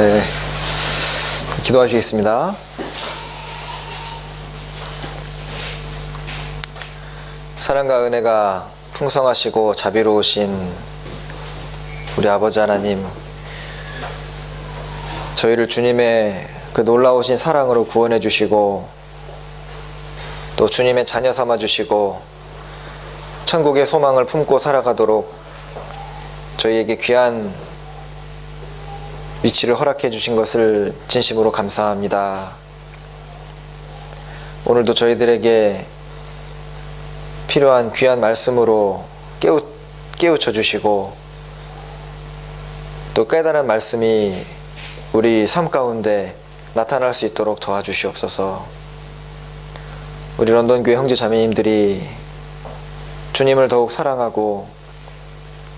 네, 기도하시겠습니다. 사랑과 은혜가 풍성하시고 자비로우신 우리 아버지 하나님, 저희를 주님의 그 놀라우신 사랑으로 구원해 주시고 또 주님의 자녀 삼아 주시고 천국의 소망을 품고 살아가도록 저희에게 귀한 위치를 허락해 주신 것을 진심으로 감사합니다. 오늘도 저희들에게 필요한 귀한 말씀으로 깨우쳐 주시고 또 깨달은 말씀이 우리 삶 가운데 나타날 수 있도록 도와주시옵소서. 우리 런던교회 형제 자매님들이 주님을 더욱 사랑하고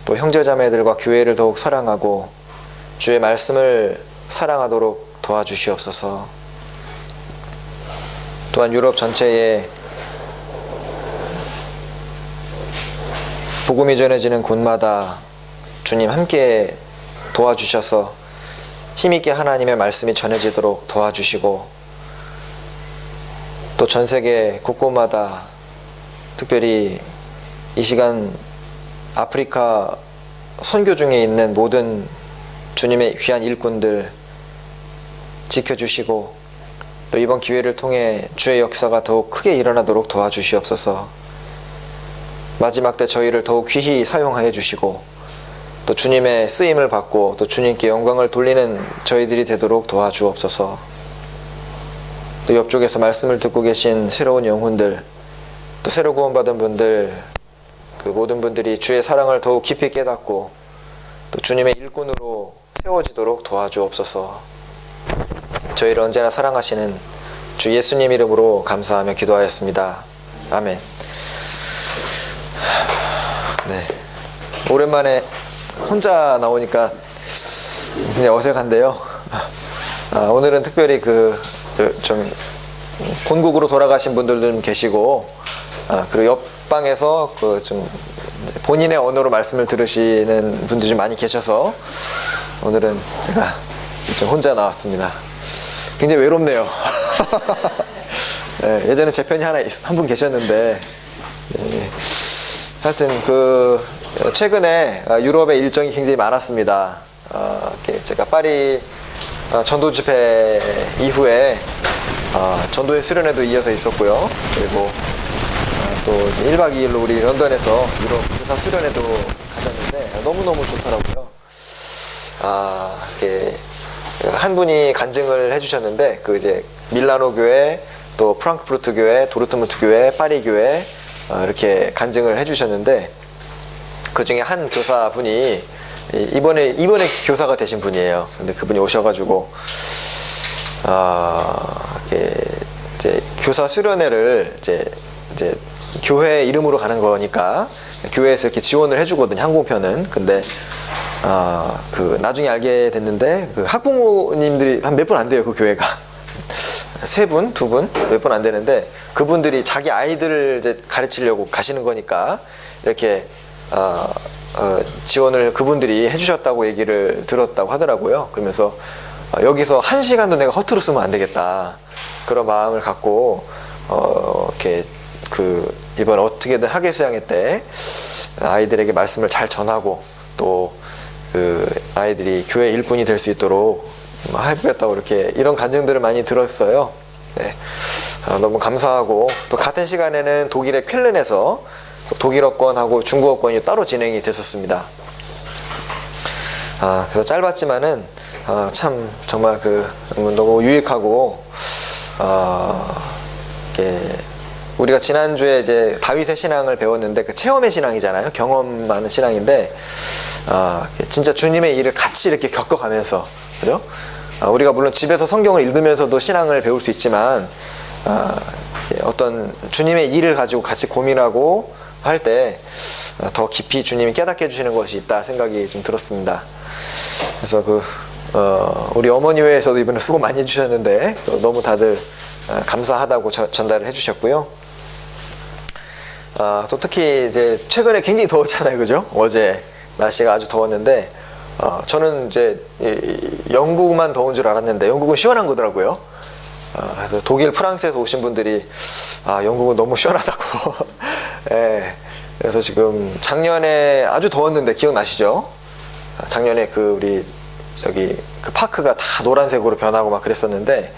또 형제 자매들과 교회를 더욱 사랑하고 주의 말씀을 사랑하도록 도와주시옵소서. 또한 유럽 전체에 복음이 전해지는 곳마다 주님 함께 도와주셔서 힘있게 하나님의 말씀이 전해지도록 도와주시고 또 전세계 곳곳마다 특별히 이 시간 아프리카 선교 중에 있는 모든 주님의 귀한 일꾼들 지켜주시고 또 이번 기회를 통해 주의 역사가 더욱 크게 일어나도록 도와주시옵소서. 마지막 때 저희를 더욱 귀히 사용하여 주시고 또 주님의 쓰임을 받고 또 주님께 영광을 돌리는 저희들이 되도록 도와주옵소서. 또 옆쪽에서 말씀을 듣고 계신 새로운 영혼들, 또 새로 구원받은 분들, 그 모든 분들이 주의 사랑을 더욱 깊이 깨닫고 또 주님의 일꾼으로 세워지도록 도와주옵소서. 저희를 언제나 사랑하시는 주 예수님 이름으로 감사하며 기도하였습니다. 아멘. 네, 오랜만에 혼자 나오니까 그냥 어색한데요. 오늘은 특별히 좀 본국으로 돌아가신 분들도 계시고, 그리고 옆방에서 좀 본인의 언어로 말씀을 들으시는 분들이 좀 많이 계셔서 오늘은 제가 좀 혼자 나왔습니다. 굉장히 외롭네요. 네, 예전에 제 편이 한 분 계셨는데, 네, 하여튼 최근에 유럽의 일정이 굉장히 많았습니다. 제가 파리 전도 집회 이후에 전도의 수련회도 이어서 있었고요. 그리고 또 1박 2일로 우리 런던에서 유럽 교사 수련회도 가졌는데 너무너무 좋더라고요. 한 분이 간증을 해주셨는데 이제 밀라노 교회, 또 프랑크푸르트 교회, 도르트문트 교회, 파리 교회 이렇게 간증을 해주셨는데 그 중에 한 교사분이 이번에 교사가 되신 분이에요. 근데 그분이 오셔가지고 이제 교사 수련회를 이제 교회 이름으로 가는 거니까 교회에서 이렇게 지원을 해주거든요, 항공편은. 근데 나중에 알게 됐는데 학부모님들이 한 몇 분 안 돼요, 그 교회가. 3분, 2분, 몇 분 안 되는데 그분들이 자기 아이들을 이제 가르치려고 가시는 거니까 이렇게 지원을 그분들이 해주셨다고 얘기를 들었다고 하더라고요. 그러면서 여기서 1시간도 내가 허투루 쓰면 안 되겠다, 그런 마음을 갖고 이렇게 이번 어떻게든 학예 수양회 때 아이들에게 말씀을 잘 전하고 또 아이들이 교회 일꾼이 될 수 있도록 해보겠다고 이렇게 이런 간증들을 많이 들었어요. 네. 너무 감사하고 또 같은 시간에는 독일의 쾰른에서 독일어권하고 중국어권이 따로 진행이 됐었습니다. 그래서 짧았지만은 참 정말 너무 유익하고 우리가 지난주에 이제 다윗의 신앙을 배웠는데 체험의 신앙이잖아요. 경험하는 신앙인데 진짜 주님의 일을 같이 이렇게 겪어가면서, 그죠? 우리가 물론 집에서 성경을 읽으면서도 신앙을 배울 수 있지만 어떤 주님의 일을 가지고 같이 고민하고 할 때 더 깊이 주님이 깨닫게 해주시는 것이 있다 생각이 좀 들었습니다. 그래서 우리 어머니 회에서도 이번에 수고 많이 해주셨는데 너무 다들 감사하다고 전달을 해주셨고요. 또 특히 이제 최근에 굉장히 더웠잖아요, 그죠? 어제 날씨가 아주 더웠는데 저는 이제 영국만 더운 줄 알았는데 영국은 시원한 거더라고요. 그래서 독일, 프랑스에서 오신 분들이 영국은 너무 시원하다고. 예. 그래서 지금 작년에 아주 더웠는데 기억나시죠? 작년에 우리 여기 그 파크가 다 노란색으로 변하고 막 그랬었는데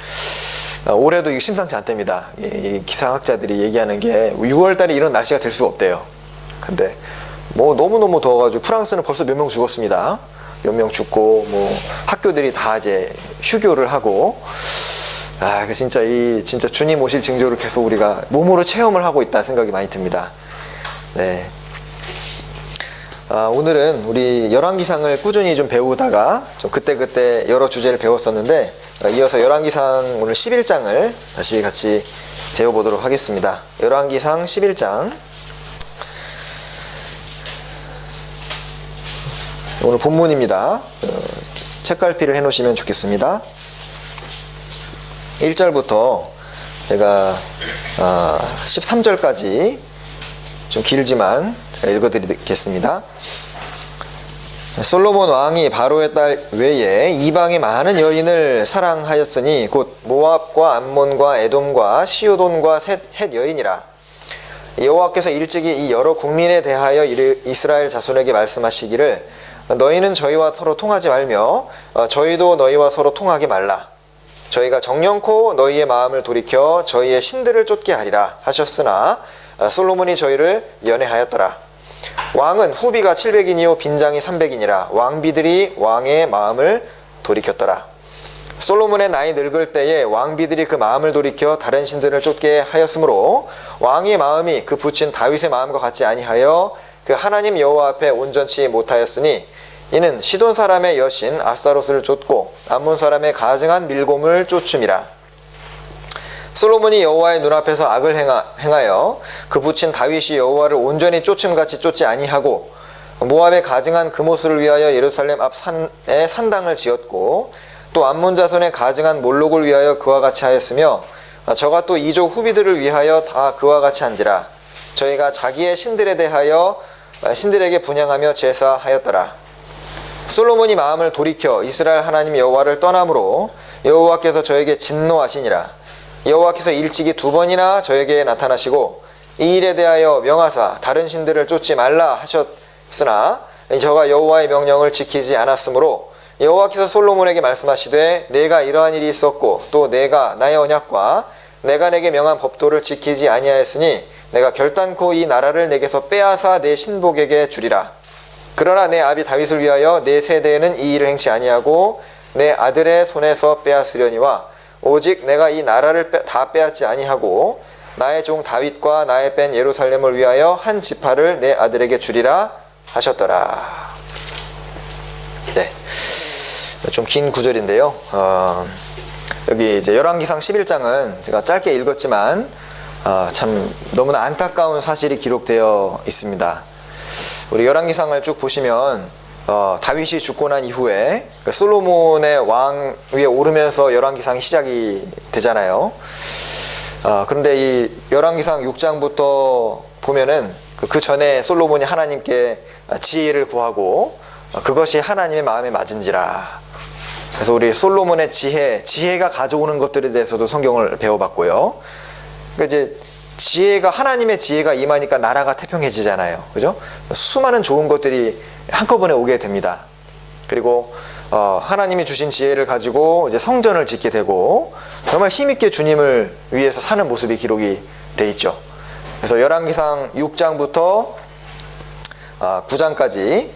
올해도 이게 심상치 않답니다. 이 기상학자들이 얘기하는 게 6월 달에 이런 날씨가 될 수가 없대요. 근데 뭐 너무너무 더워가지고 프랑스는 벌써 몇 명 죽었습니다. 몇 명 죽고 뭐 학교들이 다 이제 휴교를 하고 진짜 진짜 주님 오실 징조를 계속 우리가 몸으로 체험을 하고 있다 생각이 많이 듭니다. 네. 오늘은 우리 열왕기상을 꾸준히 좀 배우다가 좀 그때그때 여러 주제를 배웠었는데 이어서 열왕기상 오늘 11장을 다시 같이 배워보도록 하겠습니다. 열왕기상 11장 오늘 본문입니다. 책갈피를 해놓으시면 좋겠습니다. 1절부터 제가 13절까지 좀 길지만 읽어드리겠습니다. 솔로몬 왕이 바로의 딸 외에 이방의 많은 여인을 사랑하였으니 곧 모압과 암몬과 에돔과 시오돈과 헷 여인이라. 여호와께서 일찍이 이 여러 국민에 대하여 이스라엘 자손에게 말씀하시기를 너희는 저희와 서로 통하지 말며 저희도 너희와 서로 통하지 말라. 저희가 정령코 너희의 마음을 돌이켜 저희의 신들을 쫓게 하리라 하셨으나 솔로몬이 저희를 연애하였더라. 왕은 후비가 700인이요 빈장이 300인이라 왕비들이 왕의 마음을 돌이켰더라. 솔로몬의 나이 늙을 때에 왕비들이 그 마음을 돌이켜 다른 신들을 쫓게 하였으므로 왕의 마음이 그 부친 다윗의 마음과 같지 아니하여 그 하나님 여호와 앞에 온전치 못하였으니 이는 시돈 사람의 여신 아스타롯을 쫓고 암몬 사람의 가증한 밀곰을 쫓음이라. 솔로몬이 여호와의 눈앞에서 악을 행하여 그 부친 다윗이 여호와를 온전히 쫓음같이 쫓지 아니하고 모압의 가증한 금오스를 위하여 예루살렘 앞 산에 산당을 지었고 또 암몬 자손의 가증한 몰록을 위하여 그와 같이 하였으며 저가 또 이족 후비들을 위하여 다 그와 같이 한지라. 저희가 자기의 신들에 대하여 신들에게 분향하며 제사하였더라. 솔로몬이 마음을 돌이켜 이스라엘 하나님 여호와를 떠남으로 여호와께서 저에게 진노하시니라. 여호와께서 일찍이 2번이나 저에게 나타나시고 이 일에 대하여 명하사 다른 신들을 쫓지 말라 하셨으나 저가 여호와의 명령을 지키지 않았으므로 여호와께서 솔로몬에게 말씀하시되 내가 이러한 일이 있었고 또 내가 나의 언약과 내가 내게 명한 법도를 지키지 아니하였으니 내가 결단코 이 나라를 내게서 빼앗아 내 신복에게 주리라. 그러나 내 아비 다윗을 위하여 내 세대에는 이 일을 행치 아니하고 내 아들의 손에서 빼앗으려니와 오직 내가 이 나라를 다 빼앗지 아니하고 나의 종 다윗과 나의 뺀 예루살렘을 위하여 한 지파를 내 아들에게 주리라 하셨더라. 네, 좀 긴 구절인데요. 여기 이제 열왕기상 11장은 제가 짧게 읽었지만 참 너무나 안타까운 사실이 기록되어 있습니다. 우리 열왕기상을 쭉 보시면 다윗이 죽고 난 이후에 솔로몬의 왕 위에 오르면서 열왕기상이 시작이 되잖아요. 그런데 이 열왕기상 6장부터 보면은 그 전에 솔로몬이 하나님께 지혜를 구하고 그것이 하나님의 마음에 맞은지라. 그래서 우리 솔로몬의 지혜가 가져오는 것들에 대해서도 성경을 배워봤고요. 그러니까 이제 지혜가 하나님의 지혜가 임하니까 나라가 태평해지잖아요. 그죠? 수많은 좋은 것들이 한꺼번에 오게 됩니다. 그리고 하나님이 주신 지혜를 가지고 이제 성전을 짓게 되고 정말 힘있게 주님을 위해서 사는 모습이 기록이 돼 있죠. 그래서 열왕기상 6장부터 9장까지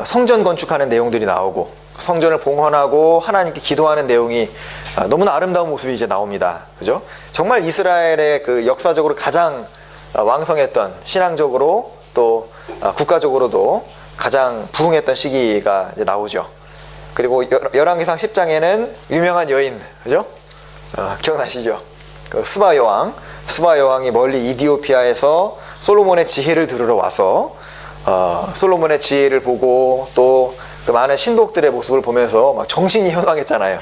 성전 건축하는 내용들이 나오고 성전을 봉헌하고 하나님께 기도하는 내용이 너무나 아름다운 모습이 이제 나옵니다. 그죠? 정말 이스라엘의 그 역사적으로 가장 왕성했던 신앙적으로 또 국가적으로도 가장 부흥했던 시기가 이제 나오죠. 그리고 열왕기상 10장에는 유명한 여인, 그죠? 기억나시죠? 그 스바 여왕이 멀리 이디오피아에서 솔로몬의 지혜를 들으러 와서 솔로몬의 지혜를 보고 또 그 많은 신복들의 모습을 보면서 막 정신이 현황했잖아요.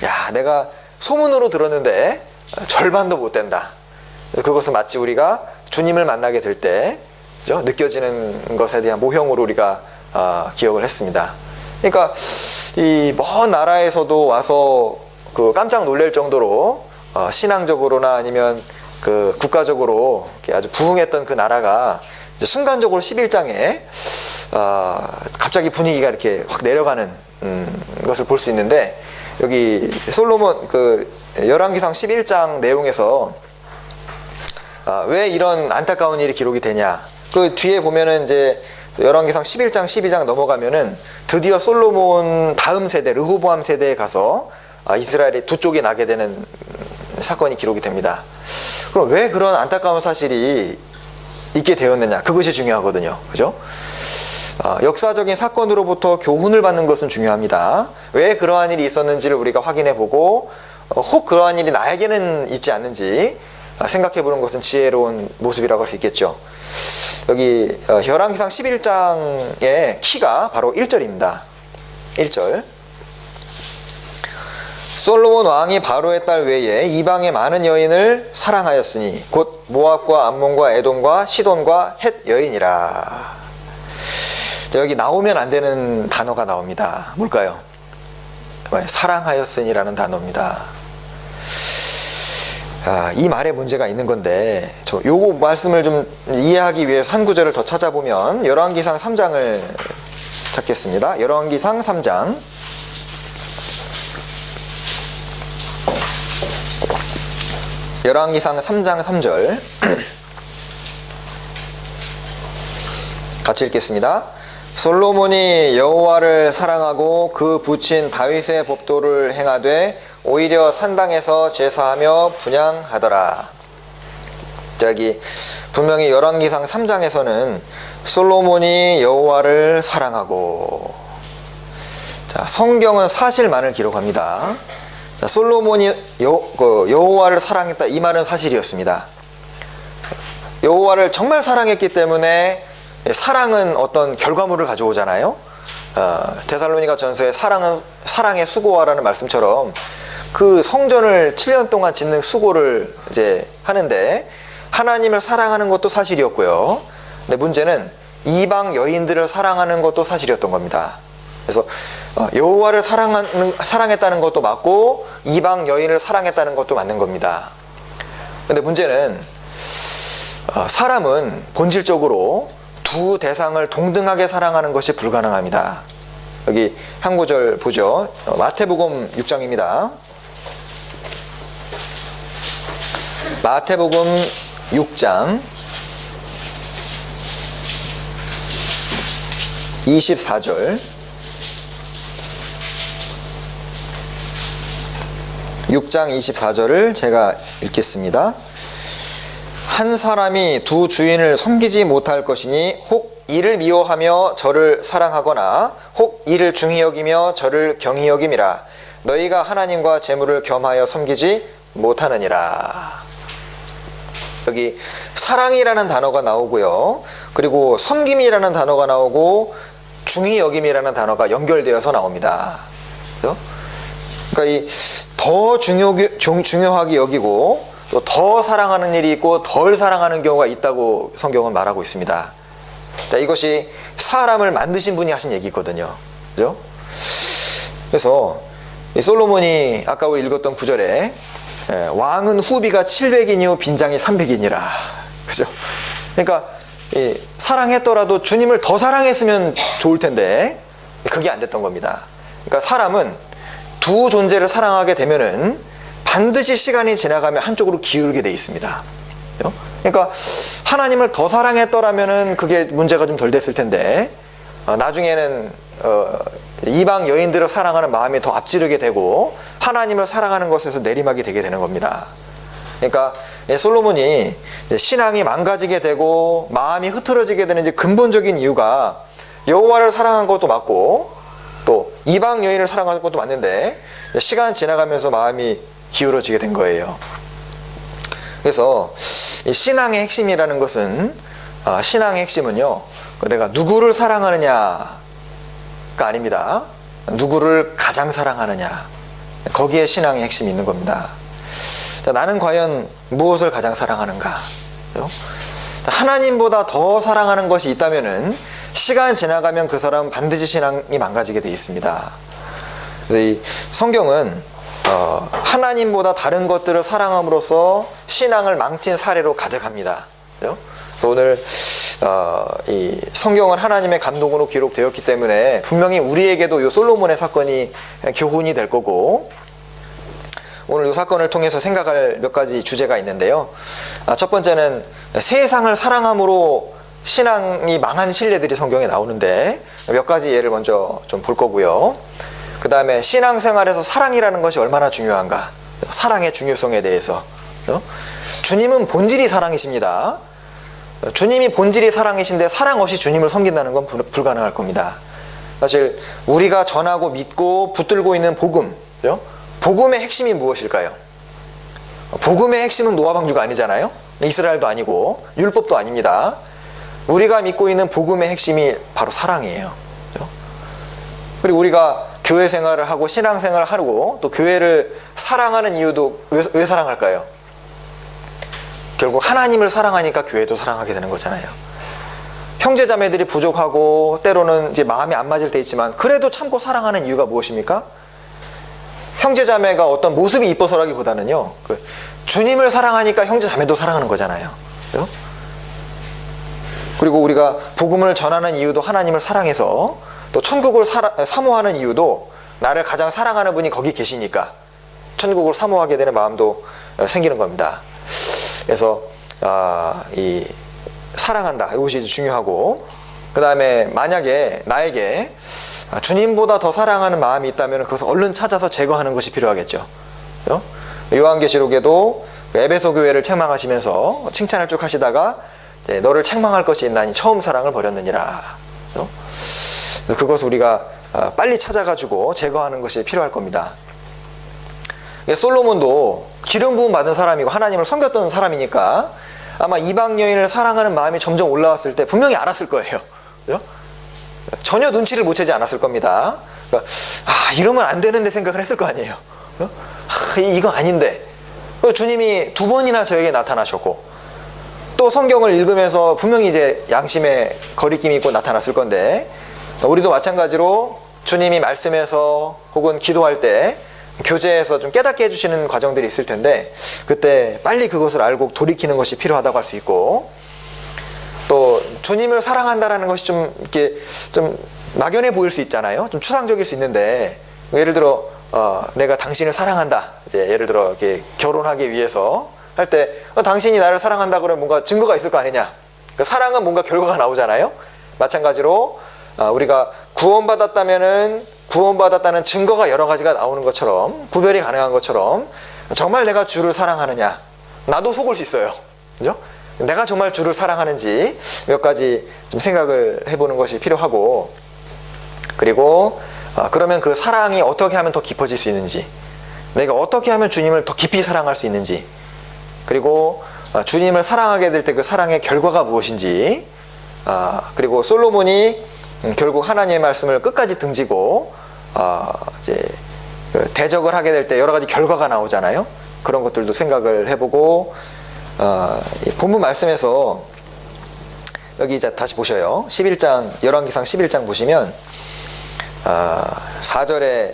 야, 내가 소문으로 들었는데 절반도 못 된다. 그것은 마치 우리가 주님을 만나게 될 때 느껴지는 것에 대한 모형으로 우리가 기억을 했습니다. 그러니까 이 먼 나라에서도 와서 그 깜짝 놀랄 정도로 신앙적으로나 아니면 그 국가적으로 아주 부흥했던 그 나라가 이제 순간적으로 11장에 갑자기 분위기가 이렇게 확 내려가는 것을 볼 수 있는데, 여기 솔로몬 그 열왕기상 11장 내용에서 왜 이런 안타까운 일이 기록이 되냐, 그 뒤에 보면은 이제 열왕기상 11장 12장 넘어가면은 드디어 솔로몬 다음 세대 르호보암 세대에 가서 이스라엘이 두 쪽이 나게 되는 사건이 기록이 됩니다. 그럼 왜 그런 안타까운 사실이 있게 되었느냐, 그것이 중요하거든요. 그죠? 역사적인 사건으로부터 교훈을 받는 것은 중요합니다. 왜 그러한 일이 있었는지를 우리가 확인해 보고 혹 그러한 일이 나에게는 있지 않는지 생각해 보는 것은 지혜로운 모습이라고 할 수 있겠죠. 여기 열왕기상 11장의 키가 바로 1절입니다. 1절. 솔로몬 왕이 바로의 딸 외에 이방의 많은 여인을 사랑하였으니 곧 모압과 암몬과 에돔과 시돈과 헷 여인이라. 여기 나오면 안 되는 단어가 나옵니다. 뭘까요? 사랑하였으니라는 단어입니다. 이 말에 문제가 있는 건데, 요거 말씀을 좀 이해하기 위해서 한 구절을 더 찾아보면 열왕기상 3장을 찾겠습니다. 열왕기상 3장. 열왕기상 3장 3절 같이 읽겠습니다. 솔로몬이 여호와를 사랑하고 그 부친 다윗의 법도를 행하되 오히려 산당에서 제사하며 분향하더라. 여기 분명히 열왕기상 3장에서는 솔로몬이 여호와를 사랑하고, 성경은 사실만을 기록합니다. 솔로몬이 여호와를 사랑했다, 이 말은 사실이었습니다. 여호와를 정말 사랑했기 때문에, 사랑은 어떤 결과물을 가져오잖아요. 데살로니가 전서에 사랑의 수고하라는 말씀처럼 그 성전을 7년 동안 짓는 수고를 이제 하는데, 하나님을 사랑하는 것도 사실이었고요. 근데 문제는 이방 여인들을 사랑하는 것도 사실이었던 겁니다. 그래서 여호와를 사랑했다는 것도 맞고 이방 여인을 사랑했다는 것도 맞는 겁니다. 근데 문제는 사람은 본질적으로 두 대상을 동등하게 사랑하는 것이 불가능합니다. 여기 한 구절 보죠. 마태복음 6장입니다. 마태복음 6장 24절. 6장 24절을 제가 읽겠습니다. 한 사람이 두 주인을 섬기지 못할 것이니 혹 이를 미워하며 저를 사랑하거나 혹 이를 중히 여기며 저를 경히 여김이라. 너희가 하나님과 재물을 겸하여 섬기지 못하느니라. 여기 사랑이라는 단어가 나오고요, 그리고 섬김이라는 단어가 나오고 중히 여김이라는 단어가 연결되어서 나옵니다. 그렇죠? 그러니까 이 더 중요하게 여기고 또 더 사랑하는 일이 있고 덜 사랑하는 경우가 있다고 성경은 말하고 있습니다. 자, 이것이 사람을 만드신 분이 하신 얘기거든요. 그죠? 그래서 이 솔로몬이 아까 우리 읽었던 구절에 왕은 후비가 700이니요 빈장이 300이니라. 그죠? 그러니까 사랑했더라도 주님을 더 사랑했으면 좋을 텐데 그게 안 됐던 겁니다. 그러니까 사람은 두 존재를 사랑하게 되면은 반드시 시간이 지나가면 한쪽으로 기울게 돼 있습니다. 그러니까 하나님을 더 사랑했더라면은 그게 문제가 좀 덜 됐을 텐데 나중에는 이방 여인들을 사랑하는 마음이 더 앞지르게 되고 하나님을 사랑하는 것에서 내리막이 되게 되는 겁니다. 그러니까 솔로몬이 신앙이 망가지게 되고 마음이 흐트러지게 되는 이제 근본적인 이유가 여호와를 사랑한 것도 맞고 또 이방 여인을 사랑하는 것도 맞는데 시간 지나가면서 마음이 기울어지게 된 거예요. 그래서 이 신앙의 핵심이라는 것은 신앙의 핵심은요, 내가 누구를 사랑하느냐가 아닙니다. 누구를 가장 사랑하느냐, 거기에 신앙의 핵심이 있는 겁니다. 나는 과연 무엇을 가장 사랑하는가? 하나님보다 더 사랑하는 것이 있다면은 시간 지나가면 그 사람은 반드시 신앙이 망가지게 돼 있습니다. 그래서 이 성경은 하나님보다 다른 것들을 사랑함으로써 신앙을 망친 사례로 가득합니다. 그래서 오늘 이 성경은 하나님의 감동으로 기록되었기 때문에 분명히 우리에게도 이 솔로몬의 사건이 교훈이 될 거고, 오늘 이 사건을 통해서 생각할 몇 가지 주제가 있는데요. 첫 번째는 세상을 사랑함으로 신앙이 망한 신뢰들이 성경에 나오는데 몇 가지 예를 먼저 좀 볼 거고요. 그 다음에 신앙생활에서 사랑이라는 것이 얼마나 중요한가, 사랑의 중요성에 대해서. 주님은 본질이 사랑이십니다. 주님이 본질이 사랑이신데 사랑 없이 주님을 섬긴다는 건 불가능할 겁니다. 사실 우리가 전하고 믿고 붙들고 있는 복음, 복음의 핵심이 무엇일까요? 복음의 핵심은 노아방주가 아니잖아요. 이스라엘도 아니고 율법도 아닙니다. 우리가 믿고 있는 복음의 핵심이 바로 사랑이에요. 그리고 우리가 교회 생활을 하고 신앙생활을 하고 또 교회를 사랑하는 이유도 왜 사랑할까요? 결국 하나님을 사랑하니까 교회도 사랑하게 되는 거잖아요. 형제자매들이 부족하고 때로는 이제 마음이 안 맞을 때 있지만 그래도 참고 사랑하는 이유가 무엇입니까? 형제자매가 어떤 모습이 이뻐서라기보다는요, 주님을 사랑하니까 형제자매도 사랑하는 거잖아요. 그죠? 그리고 우리가 복음을 전하는 이유도 하나님을 사랑해서, 또 천국을 사모하는 이유도 나를 가장 사랑하는 분이 거기 계시니까 천국을 사모하게 되는 마음도 생기는 겁니다. 그래서 이 사랑한다, 이것이 중요하고, 그 다음에 만약에 나에게 주님보다 더 사랑하는 마음이 있다면 그것을 얼른 찾아서 제거하는 것이 필요하겠죠. 요한계시록에도 에베소 교회를 책망하시면서 칭찬을 쭉 하시다가 너를 책망할 것이 있나니 처음 사랑을 버렸느니라. 그래서 그것을 우리가 빨리 찾아가지고 제거하는 것이 필요할 겁니다. 솔로몬도 기름 부음 받은 사람이고 하나님을 섬겼던 사람이니까 아마 이방 여인을 사랑하는 마음이 점점 올라왔을 때 분명히 알았을 거예요. 그죠? 전혀 눈치를 못 채지 않았을 겁니다. 그러니까 이러면 안 되는데 생각을 했을 거 아니에요. 이거 아닌데. 주님이 2번이나 저에게 나타나셨고, 또 성경을 읽으면서 분명히 이제 양심의 거리낌이 있고 나타났을 건데, 우리도 마찬가지로 주님이 말씀에서 혹은 기도할 때 교제에서 좀 깨닫게 해주시는 과정들이 있을 텐데, 그때 빨리 그것을 알고 돌이키는 것이 필요하다고 할 수 있고, 또 주님을 사랑한다라는 것이 좀 이렇게 좀 막연해 보일 수 있잖아요. 좀 추상적일 수 있는데, 예를 들어 내가 당신을 사랑한다, 이제 예를 들어 이렇게 결혼하기 위해서 할 때 당신이 나를 사랑한다 그러면 뭔가 증거가 있을 거 아니냐. 사랑은 뭔가 결과가 나오잖아요. 마찬가지로 우리가 구원받았다면은 구원받았다는 증거가 여러 가지가 나오는 것처럼, 구별이 가능한 것처럼, 정말 내가 주를 사랑하느냐, 나도 속을 수 있어요. 그죠? 내가 정말 주를 사랑하는지 몇 가지 좀 생각을 해보는 것이 필요하고, 그리고 그러면 그 사랑이 어떻게 하면 더 깊어질 수 있는지, 내가 어떻게 하면 주님을 더 깊이 사랑할 수 있는지, 그리고 주님을 사랑하게 될 때 그 사랑의 결과가 무엇인지, 그리고 솔로몬이 결국 하나님의 말씀을 끝까지 등지고 이제 대적을 하게 될 때 여러 가지 결과가 나오잖아요. 그런 것들도 생각을 해보고, 본문 말씀에서 여기 이제 다시 보셔요. 11장, 열왕기상 11장 보시면 4절에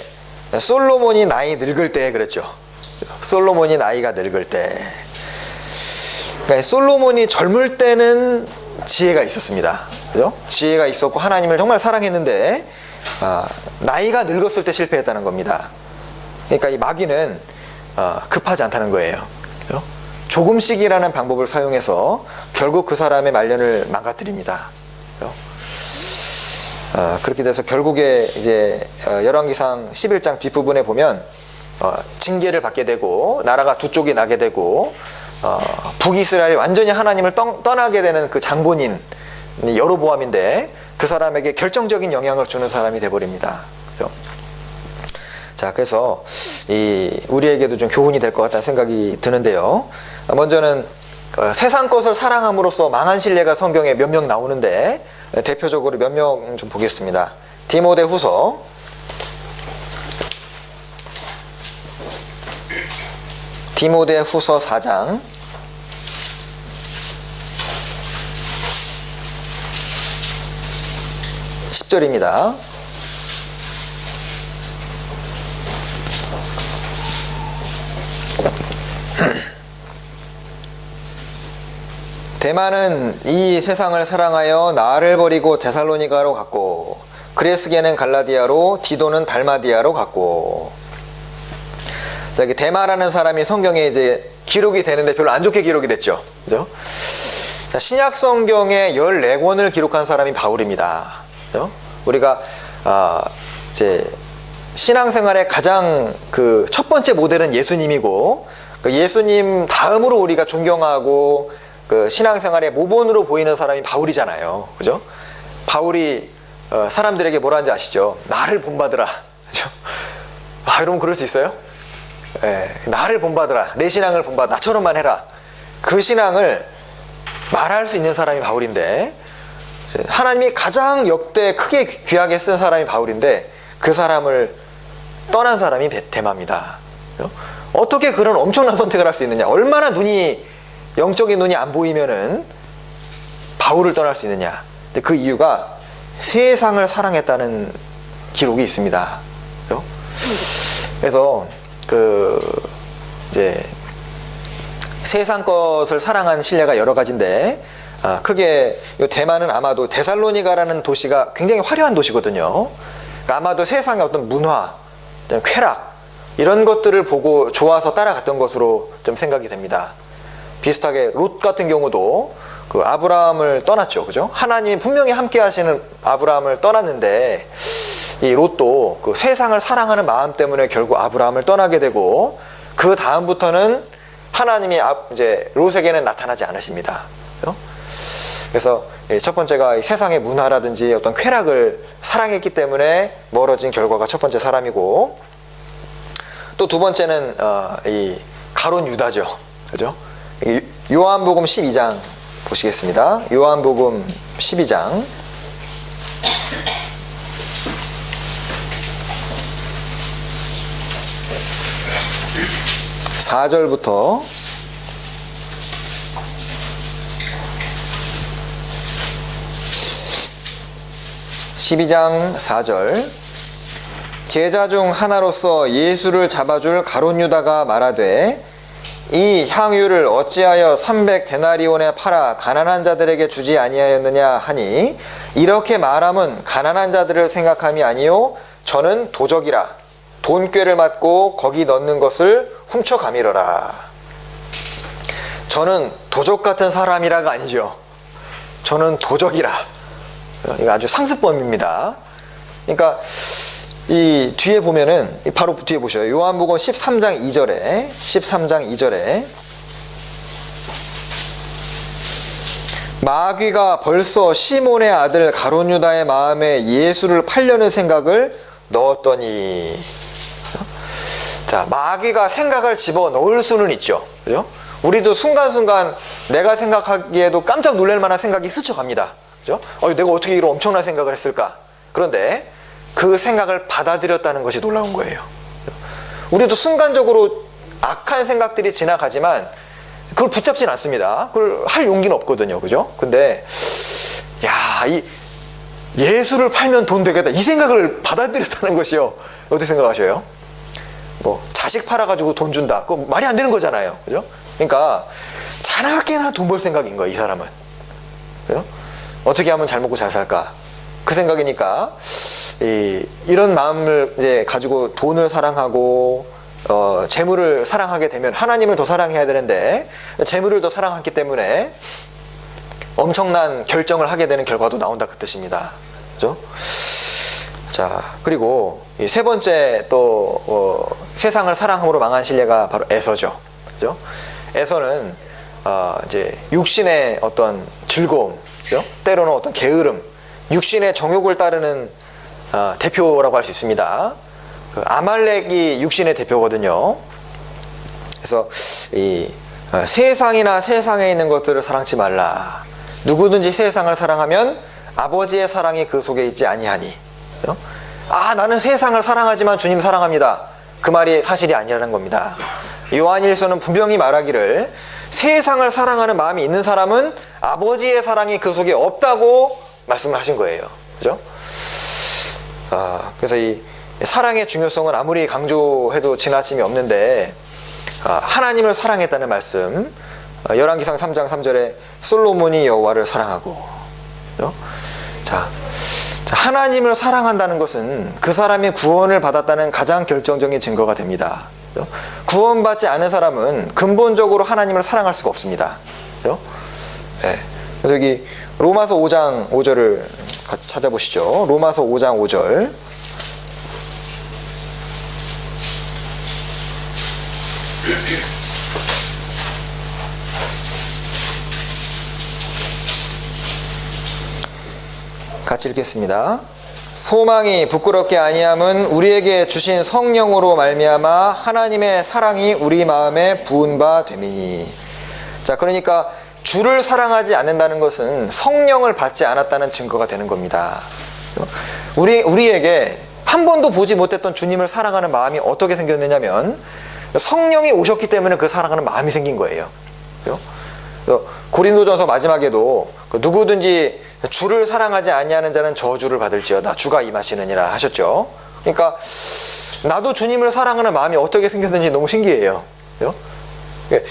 솔로몬이 나이 늙을 때 그랬죠. 솔로몬이 나이가 늙을 때. 그러니까 솔로몬이 젊을 때는 지혜가 있었습니다. 그죠? 지혜가 있었고 하나님을 정말 사랑했는데 나이가 늙었을 때 실패했다는 겁니다. 그러니까 이 마귀는 급하지 않다는 거예요. 그죠? 조금씩이라는 방법을 사용해서 결국 그 사람의 말년을 망가뜨립니다. 그죠? 그렇게 돼서 결국에 이제 열왕기상 11장 뒷부분에 보면 징계를 받게 되고 나라가 두 쪽이 나게 되고 북이스라엘이 완전히 하나님을 떠나게 되는 그 장본인 여로보암인데 그 사람에게 결정적인 영향을 주는 사람이 돼버립니다. 그죠? 자, 그래서 우리에게도 좀 교훈이 될 것 같다는 생각이 드는데요. 먼저는 세상 것을 사랑함으로써 망한 신뢰가 성경에 몇 명 나오는데 대표적으로 몇 명 좀 보겠습니다. 디모데후서 4장 10절입니다. 데마는 이 세상을 사랑하여 나를 버리고 데살로니가로 갔고, 그레스게는 갈라디아로, 디도는 달마디아로 갔고. 자, 여기 데마라는 사람이 성경에 이제 기록이 되는데 별로 안 좋게 기록이 됐죠. 그죠? 자, 신약 성경의 14권을 기록한 사람이 바울입니다. 그죠? 우리가 이제 신앙생활의 가장 그 첫 번째 모델은 예수님이고, 그 예수님 다음으로 우리가 존경하고 그 신앙생활의 모본으로 보이는 사람이 바울이잖아요. 그죠? 바울이 사람들에게 뭐라는지 아시죠? 나를 본받으라. 그죠? 여러분 그럴 수 있어요? 예, 나를 본받으라. 내 신앙을 본받아. 나처럼만 해라. 그 신앙을 말할 수 있는 사람이 바울인데, 하나님이 가장 역대 크게 귀하게 쓴 사람이 바울인데, 그 사람을 떠난 사람이 데마입니다. 그죠? 어떻게 그런 엄청난 선택을 할 수 있느냐? 얼마나 영적인 눈이 안 보이면은 바울을 떠날 수 있느냐? 근데 그 이유가 세상을 사랑했다는 기록이 있습니다. 그죠? 그래서 이제 세상 것을 사랑한 신뢰가 여러 가지인데, 크게 이 대만은 아마도 데살로니가라는 도시가 굉장히 화려한 도시거든요. 그러니까 아마도 세상의 어떤 문화, 쾌락 이런 것들을 보고 좋아서 따라갔던 것으로 좀 생각이 됩니다. 비슷하게 롯 같은 경우도 그 아브라함을 떠났죠. 그죠? 하나님이 분명히 함께 하시는 아브라함을 떠났는데, 이 롯도 그 세상을 사랑하는 마음 때문에 결국 아브라함을 떠나게 되고, 그 다음부터는 하나님이 이제 롯에게는 나타나지 않으십니다. 그죠? 그래서 첫 번째가 이 세상의 문화라든지 어떤 쾌락을 사랑했기 때문에 멀어진 결과가 첫 번째 사람이고, 또 두 번째는 이 가룟 유다죠. 그죠? 요한복음 12장 보시겠습니다. 요한복음 12장 4절부터 12장 4절. 제자 중 하나로서 예수를 잡아줄 가룟 유다가 말하되, 이 향유를 어찌하여 300데나리온에 팔아 가난한 자들에게 주지 아니하였느냐 하니, 이렇게 말함은 가난한 자들을 생각함이 아니요 저는 도적이라. 돈꾀를 맞고 거기 넣는 것을 훔쳐가미러라. 저는 도적 같은 사람이라가 아니죠. 저는 도적이라. 이거 아주 상습범입니다. 그러니까 이 뒤에 보면은, 바로 뒤에 보셔요. 요한복음 13장 2절에 마귀가 벌써 시몬의 아들 가룟 유다의 마음에 예수를 팔려는 생각을 넣었더니. 자, 마귀가 생각을 집어 넣을 수는 있죠. 그죠? 우리도 순간순간 내가 생각하기에도 깜짝 놀랄 만한 생각이 스쳐갑니다. 그죠? 내가 어떻게 이런 엄청난 생각을 했을까? 그런데 그 생각을 받아들였다는 것이 놀라운 거예요. 우리도 순간적으로 악한 생각들이 지나가지만 그걸 붙잡진 않습니다. 그걸 할 용기는 없거든요. 그죠? 근데 이 예수를 팔면 돈 되겠다, 이 생각을 받아들였다는 것이요. 어떻게 생각하셔요? 자식 팔아가지고 돈 준다, 그거 말이 안 되는 거잖아요. 그죠? 그러니까 자나깨나 돈 벌 생각인 거예요, 이 사람은. 그죠? 어떻게 하면 잘 먹고 잘 살까? 그 생각이니까 이런 마음을 이제 가지고 돈을 사랑하고 재물을 사랑하게 되면 하나님을 더 사랑해야 되는데 재물을 더 사랑했기 때문에 엄청난 결정을 하게 되는 결과도 나온다, 그 뜻입니다. 그죠? 자, 그리고 이 세 번째 또 세상을 사랑함으로 망한 신뢰가 바로 에서죠. 그죠? 에서는 이제 육신의 어떤 즐거움, 그죠? 때로는 어떤 게으름, 육신의 정욕을 따르는 대표라고 할 수 있습니다. 그 아말렉이 육신의 대표거든요. 그래서 이 세상이나 세상에 있는 것들을 사랑치 말라. 누구든지 세상을 사랑하면 아버지의 사랑이 그 속에 있지 아니하니. 그죠? 나는 세상을 사랑하지만 주님 사랑합니다, 그 말이 사실이 아니라는 겁니다. 요한일서는 분명히 말하기를 세상을 사랑하는 마음이 있는 사람은 아버지의 사랑이 그 속에 없다고 말씀을 하신 거예요. 그죠? 그래서 이 사랑의 중요성은 아무리 강조해도 지나침이 없는데, 하나님을 사랑했다는 말씀, 열왕기상 3장 3절에 솔로몬이 여호와를 사랑하고, 그죠? 자, 하나님을 사랑한다는 것은 그 사람이 구원을 받았다는 가장 결정적인 증거가 됩니다. 그죠? 구원받지 않은 사람은 근본적으로 하나님을 사랑할 수가 없습니다. 그죠? 네. 그래서 여기 로마서 5장 5절을 같이 찾아보시죠. 로마서 5장 5절. 같이 읽겠습니다. 소망이 부끄럽게 아니함은 우리에게 주신 성령으로 말미암아 하나님의 사랑이 우리 마음에 부은 바 됨이니. 자, 그러니까 주를 사랑하지 않는다는 것은 성령을 받지 않았다는 증거가 되는 겁니다. 우리에게 한 번도 보지 못했던 주님을 사랑하는 마음이 어떻게 생겼느냐면 성령이 오셨기 때문에 그 사랑하는 마음이 생긴 거예요. 고린도전서 마지막에도 누구든지 주를 사랑하지 아니하는 자는 저주를 받을지어다, 주가 임하시느니라 하셨죠. 그러니까 나도 주님을 사랑하는 마음이 어떻게 생겼는지 너무 신기해요.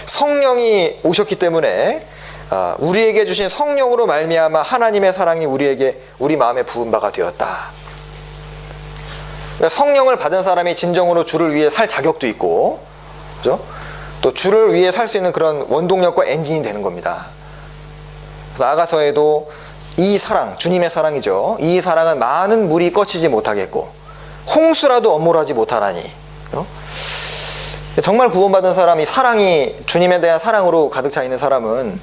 성령이 오셨기 때문에 우리에게 주신 성령으로 말미암아 하나님의 사랑이 우리 마음에 부은 바가 되었다. 그러니까 성령을 받은 사람이 진정으로 주를 위해 살 자격도 있고, 그죠? 또 주를 위해 살 수 있는 그런 원동력과 엔진이 되는 겁니다. 그래서 아가서에도 이 사랑, 주님의 사랑이죠. 이 사랑은 많은 물이 꺼치지 못하겠고 홍수라도 엄몰하지 못하나니. 정말 구원받은 사람이, 사랑이 주님에 대한 사랑으로 가득 차 있는 사람은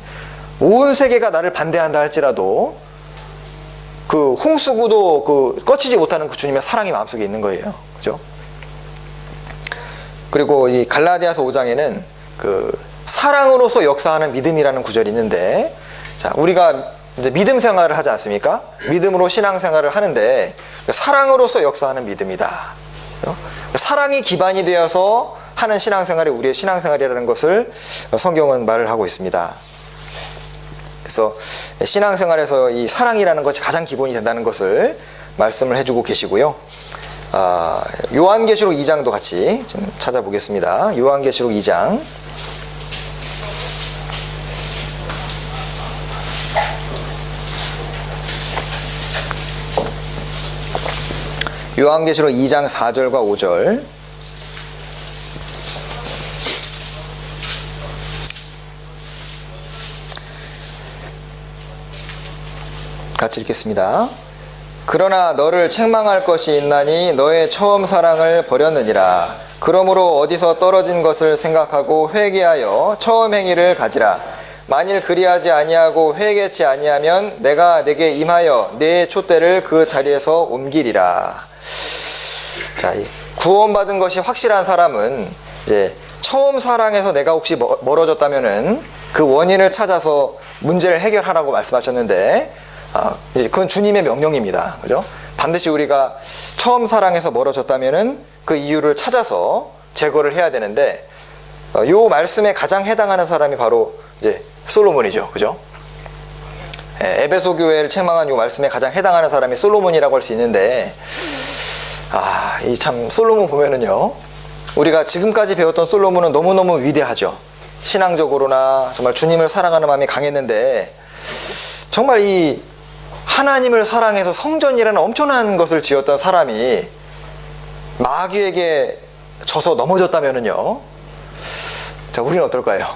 온 세계가 나를 반대한다 할지라도 그 홍수구도 그 꺼치지 못하는 그 주님의 사랑이 마음속에 있는 거예요. 그죠? 그리고 이 갈라디아서 5장에는 그 사랑으로서 역사하는 믿음이라는 구절이 있는데, 자, 우리가 이제 믿음 생활을 하지 않습니까? 믿음으로 신앙 생활을 하는데 사랑으로서 역사하는 믿음이다. 사랑이 기반이 되어서 하는 신앙생활이 우리의 신앙생활이라는 것을 성경은 말을 하고 있습니다. 그래서 신앙생활에서 이 사랑이라는 것이 가장 기본이 된다는 것을 말씀을 해주고 계시고요. 요한계시록 2장도 같이 좀 찾아보겠습니다. 요한계시록 2장. 요한계시록 2장 4절과 5절. 같이 읽겠습니다. 그러나 너를 책망할 것이 있나니 너의 처음 사랑을 버렸느니라. 그러므로 어디서 떨어진 것을 생각하고 회개하여 처음 행위를 가지라. 만일 그리하지 아니하고 회개치 아니하면 내가 내게 임하여 내 촛대를 그 자리에서 옮기리라. 자, 구원받은 것이 확실한 사람은 이제 처음 사랑에서 내가 혹시 멀어졌다면은 그 원인을 찾아서 문제를 해결하라고 말씀하셨는데, 그건 주님의 명령입니다. 그죠? 반드시 우리가 처음 사랑에서 멀어졌다면은 그 이유를 찾아서 제거를 해야 되는데, 요 말씀에 가장 해당하는 사람이 바로 이제 솔로몬이죠. 그죠? 에베소 교회를 책망한 요 말씀에 가장 해당하는 사람이 솔로몬이라고 할 수 있는데, 이 참 솔로몬 보면은요, 우리가 지금까지 배웠던 솔로몬은 너무너무 위대하죠. 신앙적으로나 정말 주님을 사랑하는 마음이 강했는데, 정말 이 하나님을 사랑해서 성전이라는 엄청난 것을 지었던 사람이 마귀에게 져서 넘어졌다면은요, 자, 우리는 어떨까요?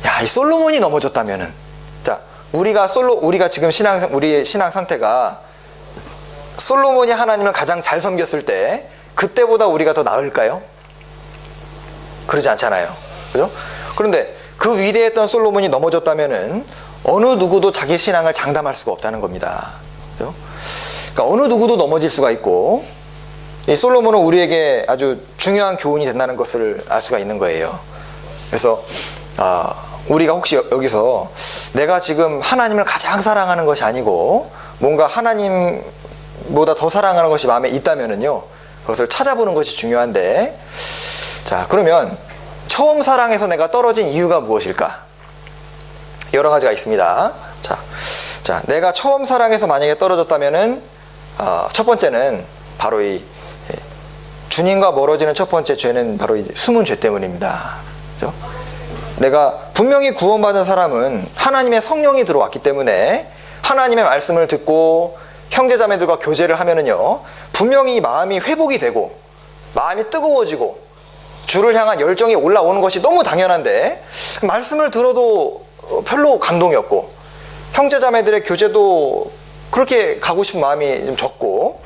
야, 이 솔로몬이 넘어졌다면은, 자, 우리가 지금 우리의 신앙 상태가 솔로몬이 하나님을 가장 잘 섬겼을 때 그때보다 우리가 더 나을까요? 그러지 않잖아요. 그죠? 그런데 그 위대했던 솔로몬이 넘어졌다면은 어느 누구도 자기 신앙을 장담할 수가 없다는 겁니다. 그죠? 그러니까 어느 누구도 넘어질 수가 있고, 이 솔로몬은 우리에게 아주 중요한 교훈이 된다는 것을 알 수가 있는 거예요. 그래서 우리가 혹시 여기서 내가 지금 하나님을 가장 사랑하는 것이 아니고 뭔가 하나님보다 더 사랑하는 것이 마음에 있다면은요, 그것을 찾아보는 것이 중요한데, 자, 그러면 처음 사랑에서 내가 떨어진 이유가 무엇일까? 여러 가지가 있습니다. 자, 내가 처음 사랑에서 만약에 떨어졌다면은 첫 번째는 바로 이 주님과 멀어지는 첫 번째 죄는 바로 이 숨은 죄 때문입니다. 그렇죠? 내가 분명히 구원받은 사람은 하나님의 성령이 들어왔기 때문에 하나님의 말씀을 듣고 형제자매들과 교제를 하면은요, 분명히 마음이 회복이 되고 마음이 뜨거워지고 주를 향한 열정이 올라오는 것이 너무 당연한데, 말씀을 들어도 별로 감동이 없고 형제자매들의 교제도 그렇게 가고 싶은 마음이 좀 적고,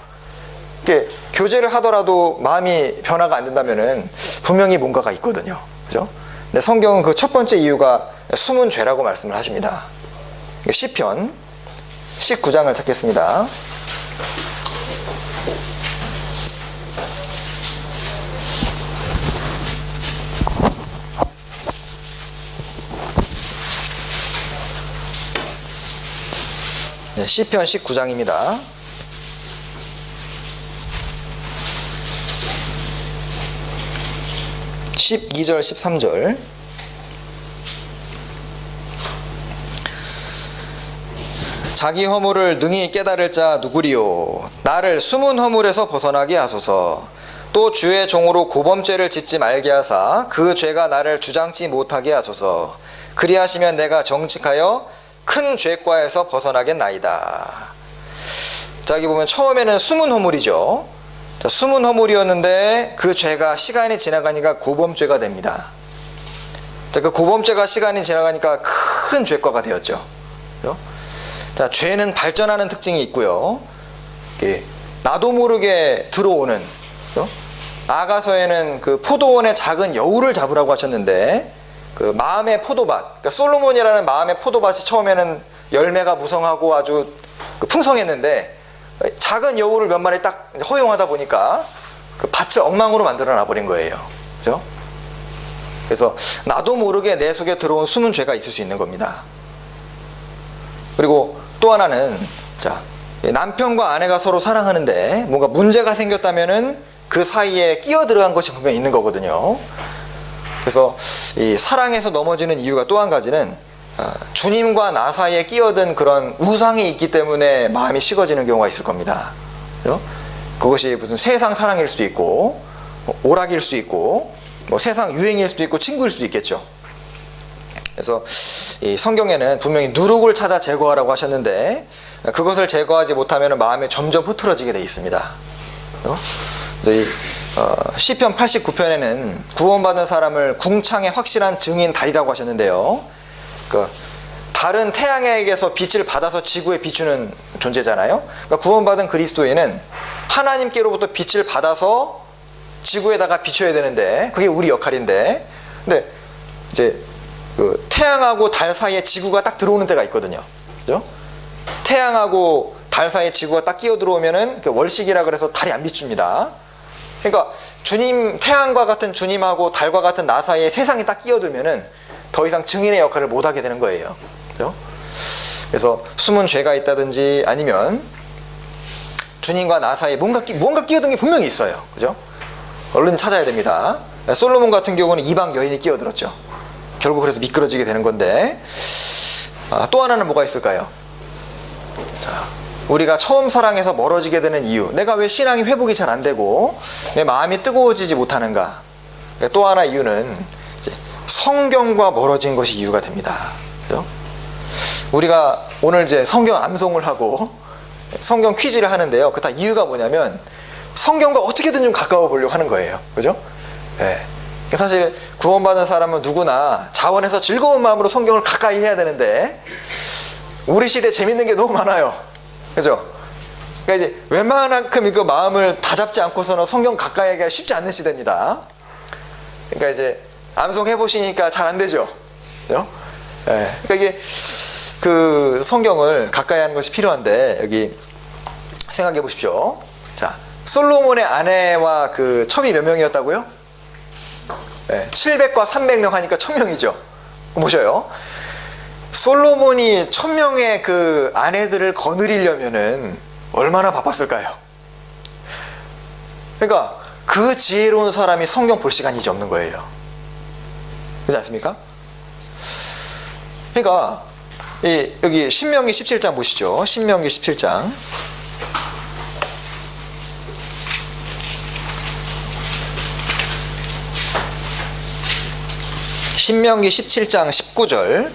이렇게 교제를 하더라도 마음이 변화가 안 된다면은 분명히 뭔가가 있거든요. 그죠? 근데 성경은 그 첫 번째 이유가 숨은 죄라고 말씀을 하십니다. 시편 19장을 찾겠습니다. 네, 시편 19장입니다. 12절 13절. 자기 허물을 능히 깨달을 자 누구리요? 나를 숨은 허물에서 벗어나게 하소서. 또 주의 종으로 고범죄를 짓지 말게 하사 그 죄가 나를 주장치 못하게 하소서. 그리하시면 내가 정직하여 큰 죄과에서 벗어나겠나이다. 자, 여기 보면 처음에는 숨은 허물이죠. 자, 숨은 허물이었는데 그 죄가 시간이 지나가니까 고범죄가 됩니다. 자, 그 고범죄가 시간이 지나가니까 큰 죄과가 되었죠. 그렇죠? 자, 죄는 발전하는 특징이 있고요. 나도 모르게 들어오는, 그렇죠? 아가서에는 그 포도원의 작은 여우를 잡으라고 하셨는데, 그 마음의 포도밭, 그러니까 솔로몬이라는 마음의 포도밭이 처음에는 열매가 무성하고 아주 풍성했는데, 작은 여우를 몇 마리 딱 허용하다 보니까 그 밭을 엉망으로 만들어 놔버린 거예요. 그죠? 그래서 나도 모르게 내 속에 들어온 숨은 죄가 있을 수 있는 겁니다. 그리고 또 하나는, 자, 남편과 아내가 서로 사랑하는데 뭔가 문제가 생겼다면은 그 사이에 끼어 들어간 것이 분명히 있는 거거든요. 그래서 이 사랑에서 넘어지는 이유가 또 한 가지는 주님과 나 사이에 끼어든 그런 우상이 있기 때문에 마음이 식어지는 경우가 있을 겁니다. 그렇죠? 그것이 무슨 세상 사랑일 수도 있고, 오락일 수도 있고, 뭐 세상 유행일 수도 있고, 친구일 수도 있겠죠. 그래서 이 성경에는 분명히 누룩을 찾아 제거하라고 하셨는데, 그것을 제거하지 못하면 마음이 점점 흐트러지게 되어 있습니다. 그래서 시편 89편에는 구원받은 사람을 궁창의 확실한 증인 달이라고 하셨는데요. 그 다른 태양에게서 빛을 받아서 지구에 비추는 존재잖아요. 그러니까 구원받은 그리스도인은 하나님께로부터 빛을 받아서 지구에다가 비춰야 되는데, 그게 우리 역할인데, 근데 이제 그 태양하고 달 사이에 지구가 딱 들어오는 때가 있거든요. 그죠? 태양하고 달 사이에 지구가 딱 끼어 들어오면은 그 월식이라 그래서 달이 안 비춥니다. 그러니까 주님, 태양과 같은 주님하고 달과 같은 나 사이에 세상이 딱 끼어들면은 더 이상 증인의 역할을 못하게 되는 거예요. 그죠? 그래서 숨은 죄가 있다든지 아니면 주님과 나 사이에 뭔가 끼어든 게 분명히 있어요. 그죠? 얼른 찾아야 됩니다. 솔로몬 같은 경우는 이방 여인이 끼어들었죠. 결국 그래서 미끄러지게 되는 건데, 또 하나는 뭐가 있을까요? 자, 우리가 처음 사랑해서 멀어지게 되는 이유, 내가 왜 신앙이 회복이 잘 안 되고 내 마음이 뜨거워지지 못하는가? 또 하나 이유는 성경과 멀어진 것이 이유가 됩니다. 그죠? 우리가 오늘 이제 성경 암송을 하고 성경 퀴즈를 하는데요. 그 다 이유가 뭐냐면 성경과 어떻게든 좀 가까워 보려고 하는 거예요. 그죠? 네. 사실 구원받은 사람은 누구나 자원해서 즐거운 마음으로 성경을 가까이 해야 되는데, 우리 시대에 재밌는 게 너무 많아요. 그죠? 그러니까 이제 웬만한큼 이거 마음을 다 잡지 않고서는 성경 가까이 하기가 쉽지 않는 시대입니다. 그러니까 이제 암송 해보시니까 잘 안 되죠. 그죠? 네. 그러니까 이게 그 성경을 가까이 하는 것이 필요한데, 여기 생각해 보십시오. 자, 솔로몬의 아내와 그 첩이 몇 명이었다고요? 네, 700과 300명 하니까 1000명이죠. 보셔요. 솔로몬이 1000명의 그 아내들을 거느리려면은 얼마나 바빴을까요? 그러니까 그 지혜로운 사람이 성경 볼 시간이 이제 없는 거예요. 그렇지 않습니까? 그러니까 여기 신명기 17장 보시죠. 신명기 17장 신명기 17장 19절.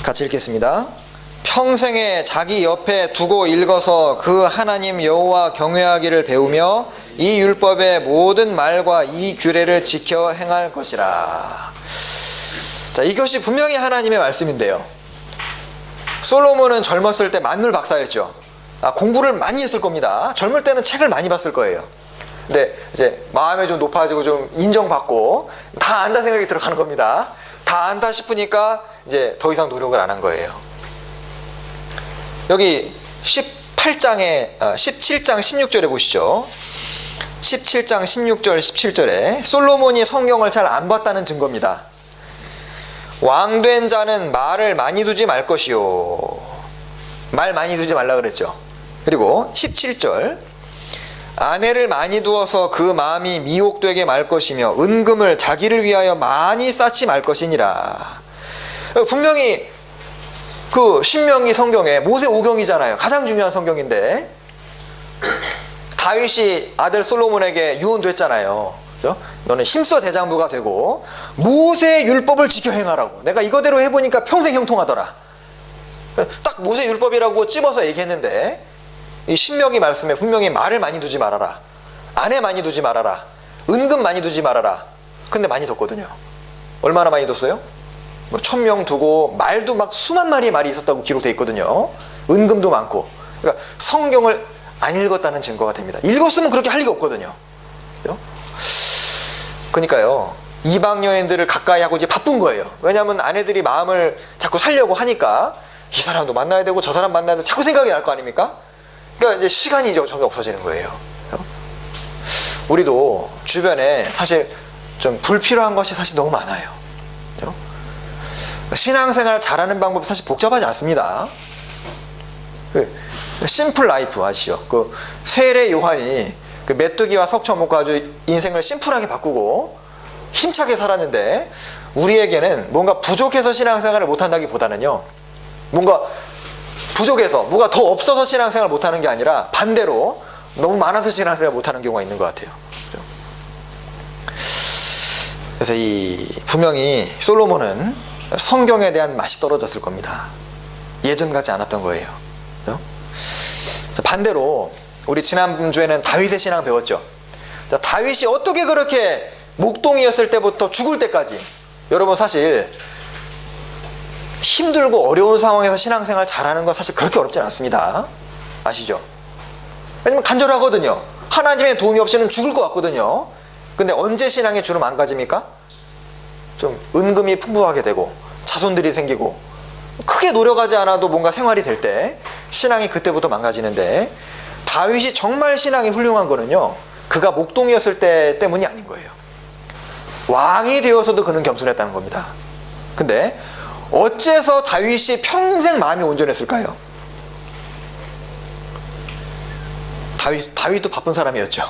같이 읽겠습니다. 평생에 자기 옆에 두고 읽어서 그 하나님 여호와 경외하기를 배우며 이 율법의 모든 말과 이 규례를 지켜 행할 것이라. 자, 이것이 분명히 하나님의 말씀인데요. 솔로몬은 젊었을 때 만물 박사였죠. 공부를 많이 했을 겁니다. 젊을 때는 책을 많이 봤을 거예요. 근데 이제 마음이 좀 높아지고 좀 인정받고 다 안다 생각이 들어가는 겁니다. 다 안다 싶으니까 이제 더 이상 노력을 안 한 거예요. 여기 17장 16절에 보시죠. 17장 16절 17절에 솔로몬이 성경을 잘 안 봤다는 증거입니다. 왕된 자는 말을 많이 두지 말 것이요. 말 많이 두지 말라 그랬죠. 그리고 17절 아내를 많이 두어서 그 마음이 미혹되게 말 것이며 은금을 자기를 위하여 많이 쌓지 말 것이니라. 분명히 그 신명기 성경에 모세오경이잖아요. 가장 중요한 성경인데 다윗이 아들 솔로몬에게 유언됐잖아요. 그렇죠? 너는 힘써 대장부가 되고 모세의 율법을 지켜 행하라고. 내가 이거대로 해보니까 평생 형통하더라. 딱 모세 율법이라고 찝어서 얘기했는데 이 신명기 말씀에 분명히 말을 많이 두지 말아라, 아내 많이 두지 말아라, 은금 많이 두지 말아라. 근데 많이 뒀거든요. 얼마나 많이 뒀어요? 1000명 두고 말도 막 수만 마리의 말이 있었다고 기록되어 있거든요. 은금도 많고. 그러니까 성경을 안 읽었다는 증거가 됩니다. 읽었으면 그렇게 할 리가 없거든요. 그러니까요, 이방 여인들을 가까이 하고 이제 바쁜 거예요. 왜냐하면 아내들이 마음을 자꾸 살려고 하니까 이 사람도 만나야 되고 저 사람 만나야 되고 자꾸 생각이 날 거 아닙니까? 그러니까 이제 시간이 점점 없어지는 거예요. 우리도 주변에 사실 좀 불필요한 것이 사실 너무 많아요. 신앙생활 잘하는 방법이 사실 복잡하지 않습니다. 심플 라이프 아시죠? 그 세례 요한이 그 메뚜기와 석초 먹고 아주 인생을 심플하게 바꾸고 힘차게 살았는데, 우리에게는 뭔가 부족해서 신앙생활을 못한다기보다는요, 뭔가 부족해서 뭐가 더 없어서 신앙생활을 못하는 게 아니라 반대로 너무 많아서 신앙생활을 못하는 경우가 있는 것 같아요. 그래서 분명히 솔로몬은 성경에 대한 맛이 떨어졌을 겁니다. 예전 같지 않았던 거예요. 반대로 우리 지난주에는 다윗의 신앙 배웠죠. 다윗이 어떻게 그렇게 목동이었을 때부터 죽을 때까지, 여러분 사실 힘들고 어려운 상황에서 신앙생활 잘하는 건 사실 그렇게 어렵진 않습니다. 아시죠? 왜냐면 간절하거든요. 하나님의 도움이 없이는 죽을 것 같거든요. 근데 언제 신앙이 주로 망가집니까? 좀 은금이 풍부하게 되고 자손들이 생기고 크게 노력하지 않아도 뭔가 생활이 될 때 신앙이 그때부터 망가지는데, 다윗이 정말 신앙이 훌륭한 거는요, 그가 목동이었을 때 때문이 아닌 거예요. 왕이 되어서도 그는 겸손했다는 겁니다. 근데 어째서 다윗이 평생 마음이 온전했을까요? 다윗도 바쁜 사람이었죠.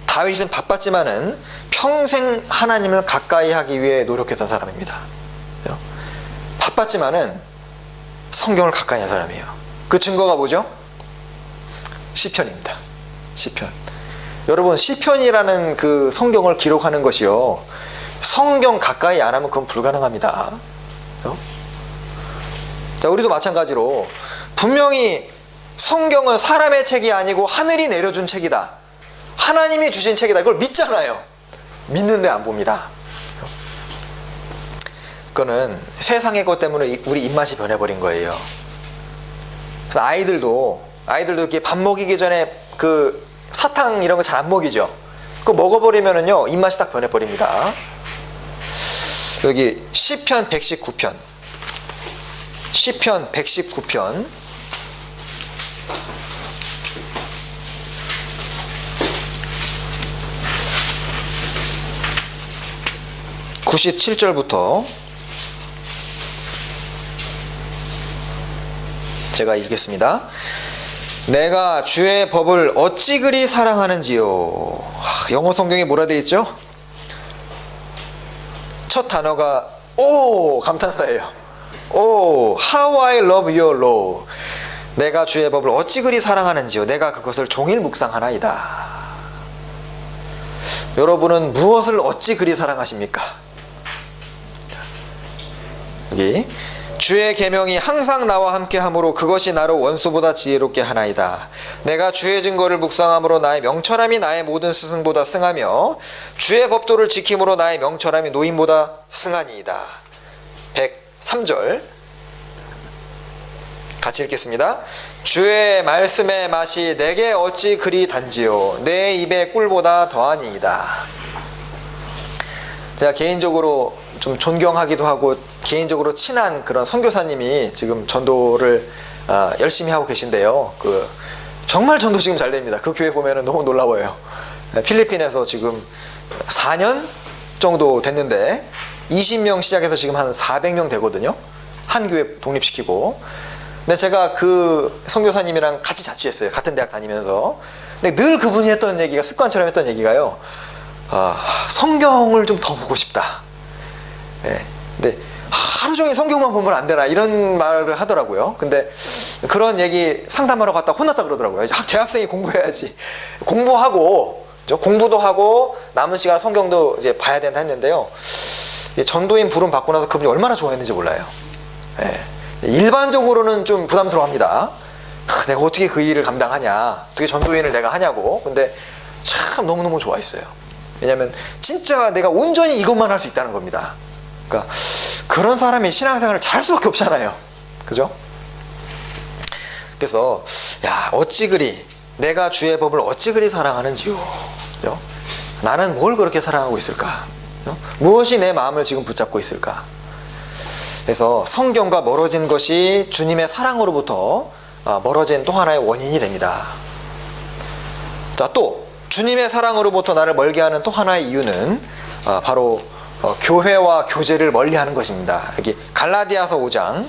다윗은 바빴지만은 평생 하나님을 가까이 하기 위해 노력했던 사람입니다. 바빴지만은 성경을 가까이 한 사람이에요. 그 증거가 뭐죠? 시편입니다. 시편. 여러분, 시편이라는 그 성경을 기록하는 것이요, 성경 가까이 안 하면 그건 불가능합니다. 자, 우리도 마찬가지로 분명히 성경은 사람의 책이 아니고 하늘이 내려준 책이다, 하나님이 주신 책이다, 이걸 믿잖아요. 믿는데 안 봅니다. 그거는 세상의 것 때문에 우리 입맛이 변해버린 거예요. 그래서 아이들도 이렇게 밥 먹이기 전에 그 사탕 이런 거 잘 안 먹이죠. 그거 먹어버리면은요, 입맛이 딱 변해버립니다. 여기 시편 119편, 시편 119편 97절부터 제가 읽겠습니다. 내가 주의 법을 어찌 그리 사랑하는지요. 영어 성경에 뭐라 되어 있죠? 첫 단어가 오 감탄사예요. 오 how I love your law. 내가 주의 법을 어찌 그리 사랑하는지요. 내가 그것을 종일 묵상하나이다. 여러분은 무엇을 어찌 그리 사랑하십니까? 여기 주의 계명이 항상 나와 함께함으로 그것이 나를 원수보다 지혜롭게 하나이다. 내가 주의 증거를 묵상함으로 나의 명철함이 나의 모든 스승보다 승하며 주의 법도를 지킴으로 나의 명철함이 노인보다 승하니이다. 103절 같이 읽겠습니다. 주의 말씀의 맛이 내게 어찌 그리 단지요 내 입의 꿀보다 더하니이다. 제가 개인적으로 좀 존경하기도 하고 개인적으로 친한 그런 선교사님이 지금 전도를 열심히 하고 계신데요. 정말 전도 지금 잘 됩니다. 그 교회 보면은 너무 놀라워요. 필리핀에서 지금 4년 정도 됐는데 20명 시작해서 지금 한 400명 되거든요. 한 교회 독립시키고. 근데 제가 그 선교사님이랑 같이 자취했어요. 같은 대학 다니면서. 근데 늘 그분이 했던 얘기가, 습관처럼 했던 얘기가요. 성경을 좀 더 보고 싶다. 네. 근데 하루 종일 성경만 보면 안 되나 이런 말을 하더라고요. 근데 그런 얘기 상담하러 갔다 혼났다 그러더라고요. 대학생이 공부해야지. 공부도 하고 남은 시간 성경도 이제 봐야 된다 했는데요. 전도인 부름 받고 나서 그분이 얼마나 좋아했는지 몰라요. 네. 일반적으로는 좀 부담스러워합니다. 내가 어떻게 그 일을 감당하냐, 어떻게 전도인을 내가 하냐고. 근데 참 너무너무 좋아했어요. 왜냐하면 진짜 내가 온전히 이것만 할 수 있다는 겁니다. 그러니까 그런 사람이 신앙생활을 잘할 수밖에 없잖아요. 그죠? 그래서 어찌 그리 내가 주의 법을 어찌 그리 사랑하는지요. 그죠? 나는 뭘 그렇게 사랑하고 있을까? 그죠? 무엇이 내 마음을 지금 붙잡고 있을까? 그래서 성경과 멀어진 것이 주님의 사랑으로부터 멀어진 또 하나의 원인이 됩니다. 자, 또 주님의 사랑으로부터 나를 멀게 하는 또 하나의 이유는 바로 교회와 교제를 멀리하는 것입니다. 여기 갈라디아서 5장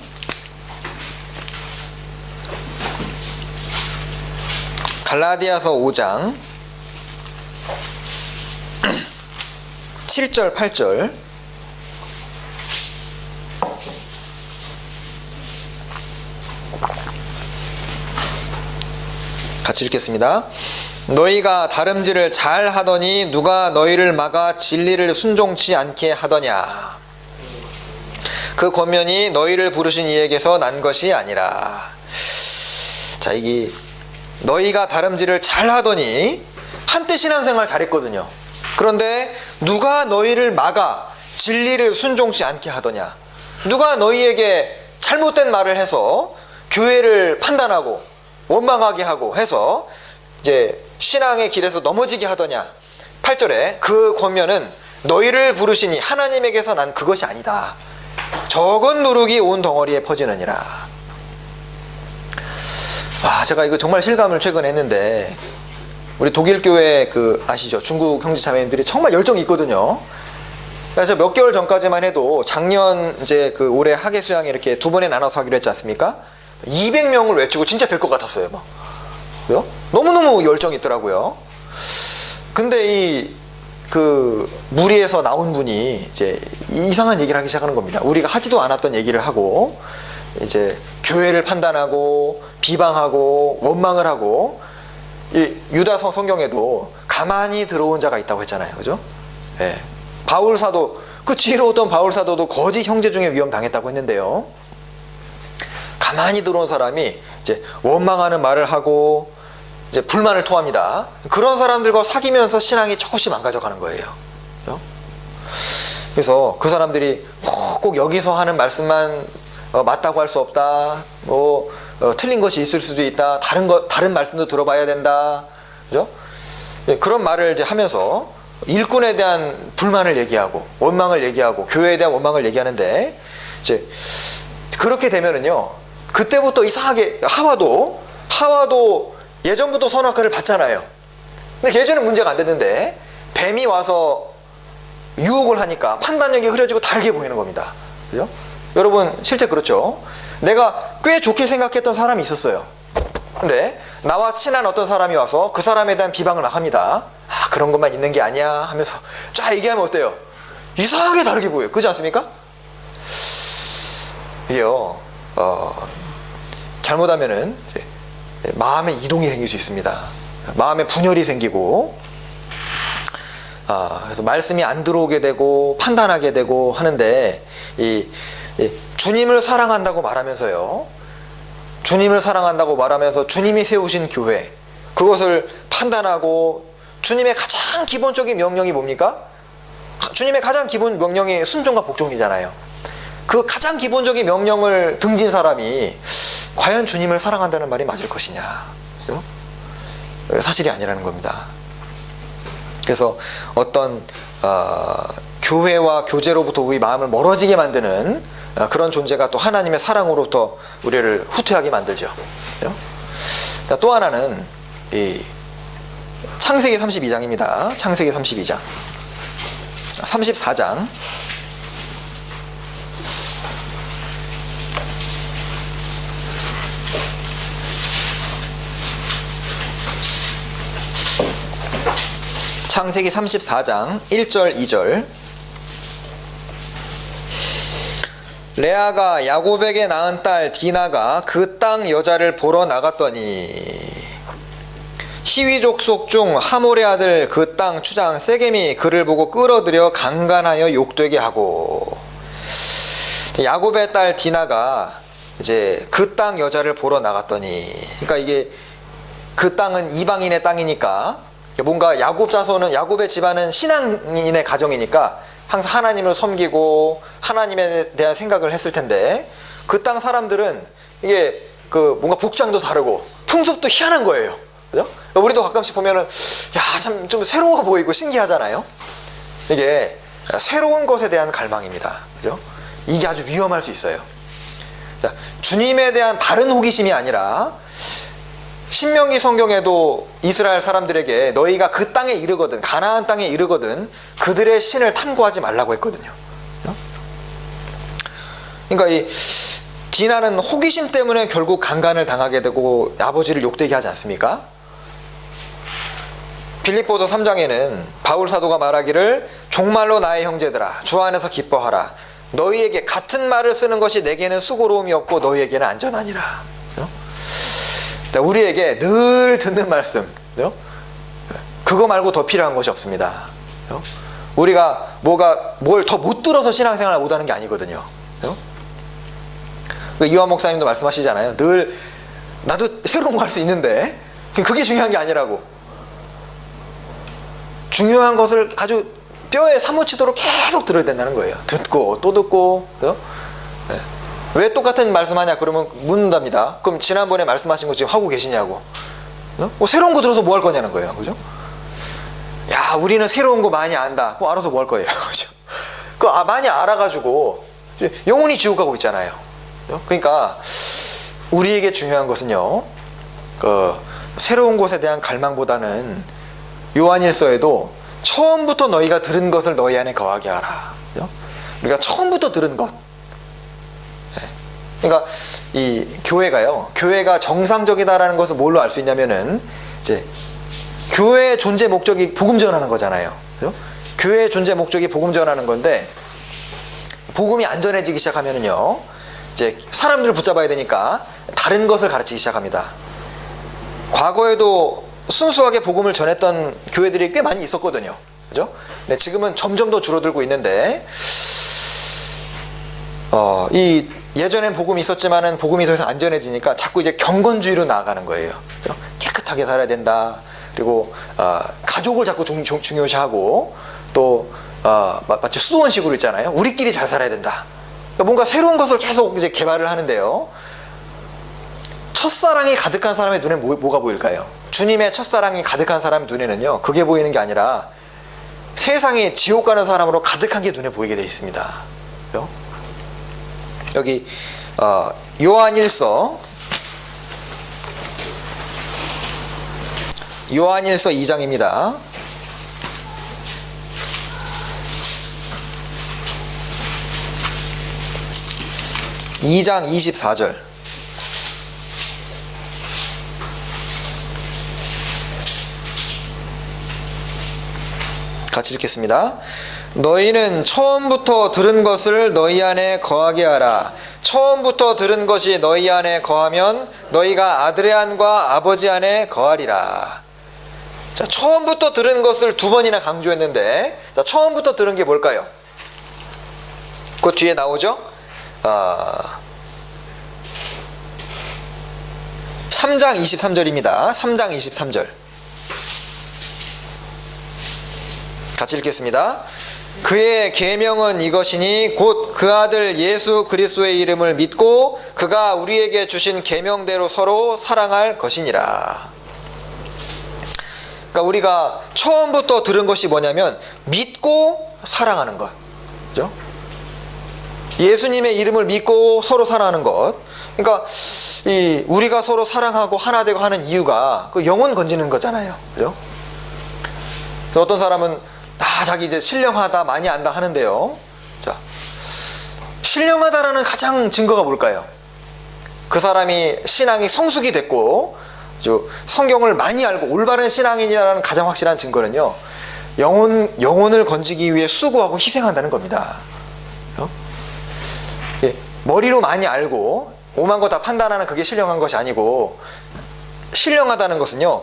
7절 8절 같이 읽겠습니다. 너희가 다름질을 잘 하더니 누가 너희를 막아 진리를 순종치 않게 하더냐. 그 권면이 너희를 부르신 이에게서 난 것이 아니라. 자, 이게 너희가 다름질을 잘 하더니 한때 신앙생활 잘했거든요. 그런데 누가 너희를 막아 진리를 순종치 않게 하더냐. 누가 너희에게 잘못된 말을 해서 교회를 판단하고 원망하게 하고 해서 이제 신앙의 길에서 넘어지게 하더냐. 8절에 그 권면은 너희를 부르시니 하나님에게서 난 그것이 아니다. 적은 누룩이 온 덩어리에 퍼지느니라. 제가 이거 정말 실감을 최근에 했는데 우리 독일 교회 아시죠? 중국 형제 자매님들이 정말 열정이 있거든요. 그래서 몇 개월 전까지만 해도 작년 이제 올해 학예 수양이 이렇게 두 번에 나눠서 하기로 했지 않습니까? 200명을 외치고 진짜 될 것 같았어요. 그죠? 너무너무 열정이 있더라고요. 근데 무리에서 나온 분이 이제 이상한 얘기를 하기 시작하는 겁니다. 우리가 하지도 않았던 얘기를 하고 이제 교회를 판단하고 비방하고 원망을 하고, 이 유다 성경에도 가만히 들어온 자가 있다고 했잖아요. 그죠? 예. 바울 사도, 지혜로웠던 바울 사도도 거짓 형제 중에 위험 당했다고 했는데요. 가만히 들어온 사람이 이제 원망하는 말을 하고 이제 불만을 토합니다. 그런 사람들과 사귀면서 신앙이 조금씩 망가져가는 거예요. 그죠? 그래서 그 사람들이 꼭 여기서 하는 말씀만 맞다고 할 수 없다. 틀린 것이 있을 수도 있다. 다른 말씀도 들어봐야 된다. 그죠? 그런 말을 이제 하면서 일꾼에 대한 불만을 얘기하고 원망을 얘기하고 교회에 대한 원망을 얘기하는데, 이제 그렇게 되면은요, 그때부터 이상하게 하와도 예전부터 선악과를 봤잖아요. 근데 예전엔 문제가 안 됐는데 뱀이 와서 유혹을 하니까 판단력이 흐려지고 다르게 보이는 겁니다. 그죠? 여러분 실제 그렇죠? 내가 꽤 좋게 생각했던 사람이 있었어요. 근데 나와 친한 어떤 사람이 와서 그 사람에 대한 비방을 막 합니다. 그런 것만 있는 게 아니야 하면서 쫙 얘기하면 어때요? 이상하게 다르게 보여요. 그렇지 않습니까? 이게요, 잘못하면은 마음의 이동이 생길 수 있습니다. 마음의 분열이 생기고, 그래서 말씀이 안 들어오게 되고 판단하게 되고 하는데, 주님을 사랑한다고 말하면서요, 주님을 사랑한다고 말하면서 주님이 세우신 교회, 그것을 판단하고, 주님의 가장 기본적인 명령이 뭡니까? 주님의 가장 기본 명령이 순종과 복종이잖아요. 그 가장 기본적인 명령을 등진 사람이 과연 주님을 사랑한다는 말이 맞을 것이냐, 그죠? 사실이 아니라는 겁니다. 그래서 어떤 교회와 교제로부터 우리 마음을 멀어지게 만드는 그런 존재가 또 하나님의 사랑으로부터 우리를 후퇴하게 만들죠. 그죠? 또 하나는 이 창세기 32장입니다. 창세기 32장, 34장. 창세기 34장 1절 2절. 레아가 야곱에게 낳은 딸 디나가 그 땅 여자를 보러 나갔더니 히위 족속 중 하몰의 아들 그 땅 추장 세겜이 그를 보고 끌어들여 강간하여 욕되게 하고, 야곱의 딸 디나가 이제 그 땅 여자를 보러 나갔더니, 그러니까 이게 그 땅은 이방인의 땅이니까, 뭔가 야곱 자손은, 야곱의 집안은 신앙인의 가정이니까 항상 하나님을 섬기고 하나님에 대한 생각을 했을 텐데, 그 땅 사람들은 이게 그 뭔가 복장도 다르고 풍습도 희한한 거예요. 그죠? 우리도 가끔씩 보면은 야, 참 좀 새로워 보이고 신기하잖아요. 이게 새로운 것에 대한 갈망입니다. 그죠? 이게 아주 위험할 수 있어요. 자, 주님에 대한 바른 호기심이 아니라, 신명기 성경에도 이스라엘 사람들에게 너희가 그 땅에 이르거든, 가나안 땅에 이르거든 그들의 신을 탐구하지 말라고 했거든요. 그러니까 이 디나는 호기심 때문에 결국 강간을 당하게 되고 아버지를 욕되게 하지 않습니까? 빌립보서 3장에는 바울 사도가 말하기를, 종말로 나의 형제들아 주 안에서 기뻐하라, 너희에게 같은 말을 쓰는 것이 내게는 수고로움이 없고 너희에게는 안전하니라. 우리에게 늘 듣는 말씀, 그거 말고 더 필요한 것이 없습니다. 우리가 뭘 더 못 들어서 신앙생활을 못하는 게 아니거든요. 이완 목사님도 말씀하시잖아요. 늘 나도 새로운 거 할 수 있는데 그게 중요한 게 아니라고. 중요한 것을 아주 뼈에 사무치도록 계속 들어야 된다는 거예요. 듣고 또 듣고. 왜 똑같은 말씀하냐 그러면 묻는답니다. 그럼 지난번에 말씀하신 거 지금 하고 계시냐고. 새로운 거 들어서 뭐 할 거냐는 거예요. 그죠? 야, 우리는 새로운 거 많이 안다. 그럼 알아서 뭐 할 거예요. 그죠? 많이 알아가지고 영원히 지옥 가고 있잖아요. 그러니까 우리에게 중요한 것은요, 새로운 것에 대한 갈망보다는 요한일서에도 처음부터 너희가 들은 것을 너희 안에 거하게 하라. 우리가 처음부터 들은 것. 그러니까 이 교회가 정상적이다라는 것을 뭘로 알 수 있냐면은, 이제 교회의 존재 목적이 복음 전하는 거잖아요. 그죠? 교회의 존재 목적이 복음 전하는 건데, 복음이 안전해지기 시작하면은요, 이제 사람들을 붙잡아야 되니까 다른 것을 가르치기 시작합니다. 과거에도 순수하게 복음을 전했던 교회들이 꽤 많이 있었거든요. 그죠? 근데 지금은 점점 더 줄어들고 있는데, 이 예전엔 복음이 있었지만은 복음이 더 이상 안전해지니까 자꾸 이제 경건주의로 나아가는 거예요. 그죠? 깨끗하게 살아야 된다. 그리고 가족을 자꾸 중요시하고, 또 마치 수도원식으로 있잖아요. 우리끼리 잘 살아야 된다. 그러니까 뭔가 새로운 것을 계속 이제 개발을 하는데요. 첫사랑이 가득한 사람의 눈에 뭐가 보일까요? 주님의 첫사랑이 가득한 사람 눈에는요, 그게 보이는 게 아니라 세상에 지옥 가는 사람으로 가득한 게 눈에 보이게 되어 있습니다. 그죠? 여기 요한일서 2장입니다. (2장 24절) 같이 읽겠습니다. 너희는 처음부터 들은 것을 너희 안에 거하게 하라. 처음부터 들은 것이 너희 안에 거하면 너희가 아들의 안과 아버지 안에 거하리라. 자, 처음부터 들은 것을 두 번이나 강조했는데, 자, 처음부터 들은 게 뭘까요? 그 뒤에 나오죠? 3장 23절입니다. 3장 23절. 같이 읽겠습니다. 그의 계명은 이것이니 곧 그 아들 예수 그리스도의 이름을 믿고 그가 우리에게 주신 계명대로 서로 사랑할 것이니라. 그러니까 우리가 처음부터 들은 것이 뭐냐면 믿고 사랑하는 것. 그죠? 예수님의 이름을 믿고 서로 사랑하는 것. 그러니까 우리가 서로 사랑하고 하나 되고 하는 이유가 그 영혼 건지는 거잖아요. 그죠? 어떤 사람은 자기 이제 신령하다, 많이 안다 하는데요. 자, 신령하다라는 가장 증거가 뭘까요? 그 사람이 신앙이 성숙이 됐고 성경을 많이 알고 올바른 신앙인이라는 가장 확실한 증거는요, 영혼을 건지기 위해 수고하고 희생한다는 겁니다. 예, 머리로 많이 알고 오만 거 다 판단하는 그게 신령한 것이 아니고, 신령하다는 것은요,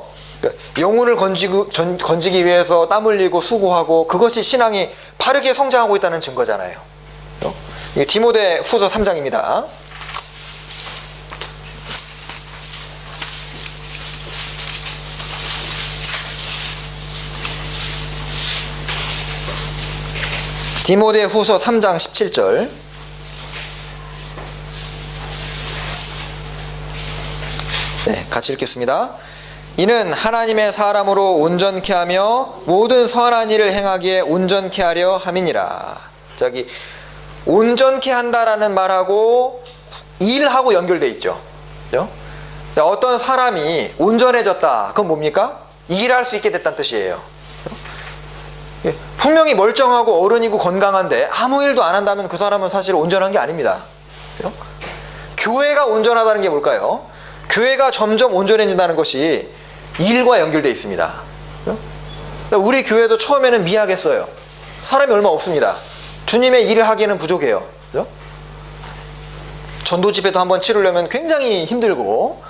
영혼을 건지기 위해서 땀 흘리고 수고하고, 그것이 신앙이 바르게 성장하고 있다는 증거잖아요. 이게 디모데 후서 3장입니다. 디모데 후서 3장 17절. 네, 같이 읽겠습니다. 이는 하나님의 사람으로 온전케 하며 모든 선한 일을 행하기에 온전케 하려 함이니라. 저기 온전케 한다라는 말하고 일하고 연결돼 있죠. 그죠? 자, 어떤 사람이 온전해졌다. 그건 뭡니까? 일할 수 있게 됐다는 뜻이에요. 예, 분명히 멀쩡하고 어른이고 건강한데 아무 일도 안 한다면 그 사람은 사실 온전한 게 아닙니다. 그죠? 교회가 온전하다는 게 뭘까요? 교회가 점점 온전해진다는 것이 일과 연결되어 있습니다. 우리 교회도 처음에는 미약했어요. 사람이 얼마 없습니다. 주님의 일을 하기에는 부족해요. 전도 집회도 한번 치르려면 굉장히 힘들고,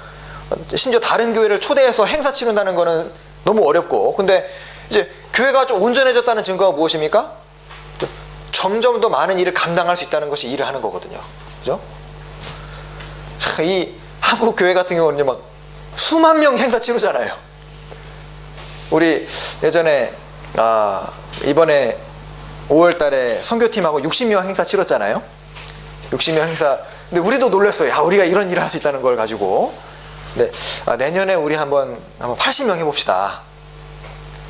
심지어 다른 교회를 초대해서 행사 치른다는 거는 너무 어렵고, 근데 이제 교회가 좀 온전해졌다는 증거가 무엇입니까? 점점 더 많은 일을 감당할 수 있다는 것이 일을 하는 거거든요. 그죠? 이 한국 교회 같은 경우는 막 수만 명 행사 치르잖아요. 우리 예전에 이번에 5월 달에 선교팀하고 60명 행사 치렀잖아요. 60명 행사. 근데 우리도 놀랐어요. 야, 우리가 이런 일을 할 수 있다는 걸 가지고. 근데 내년에 우리 한번 80명 해봅시다.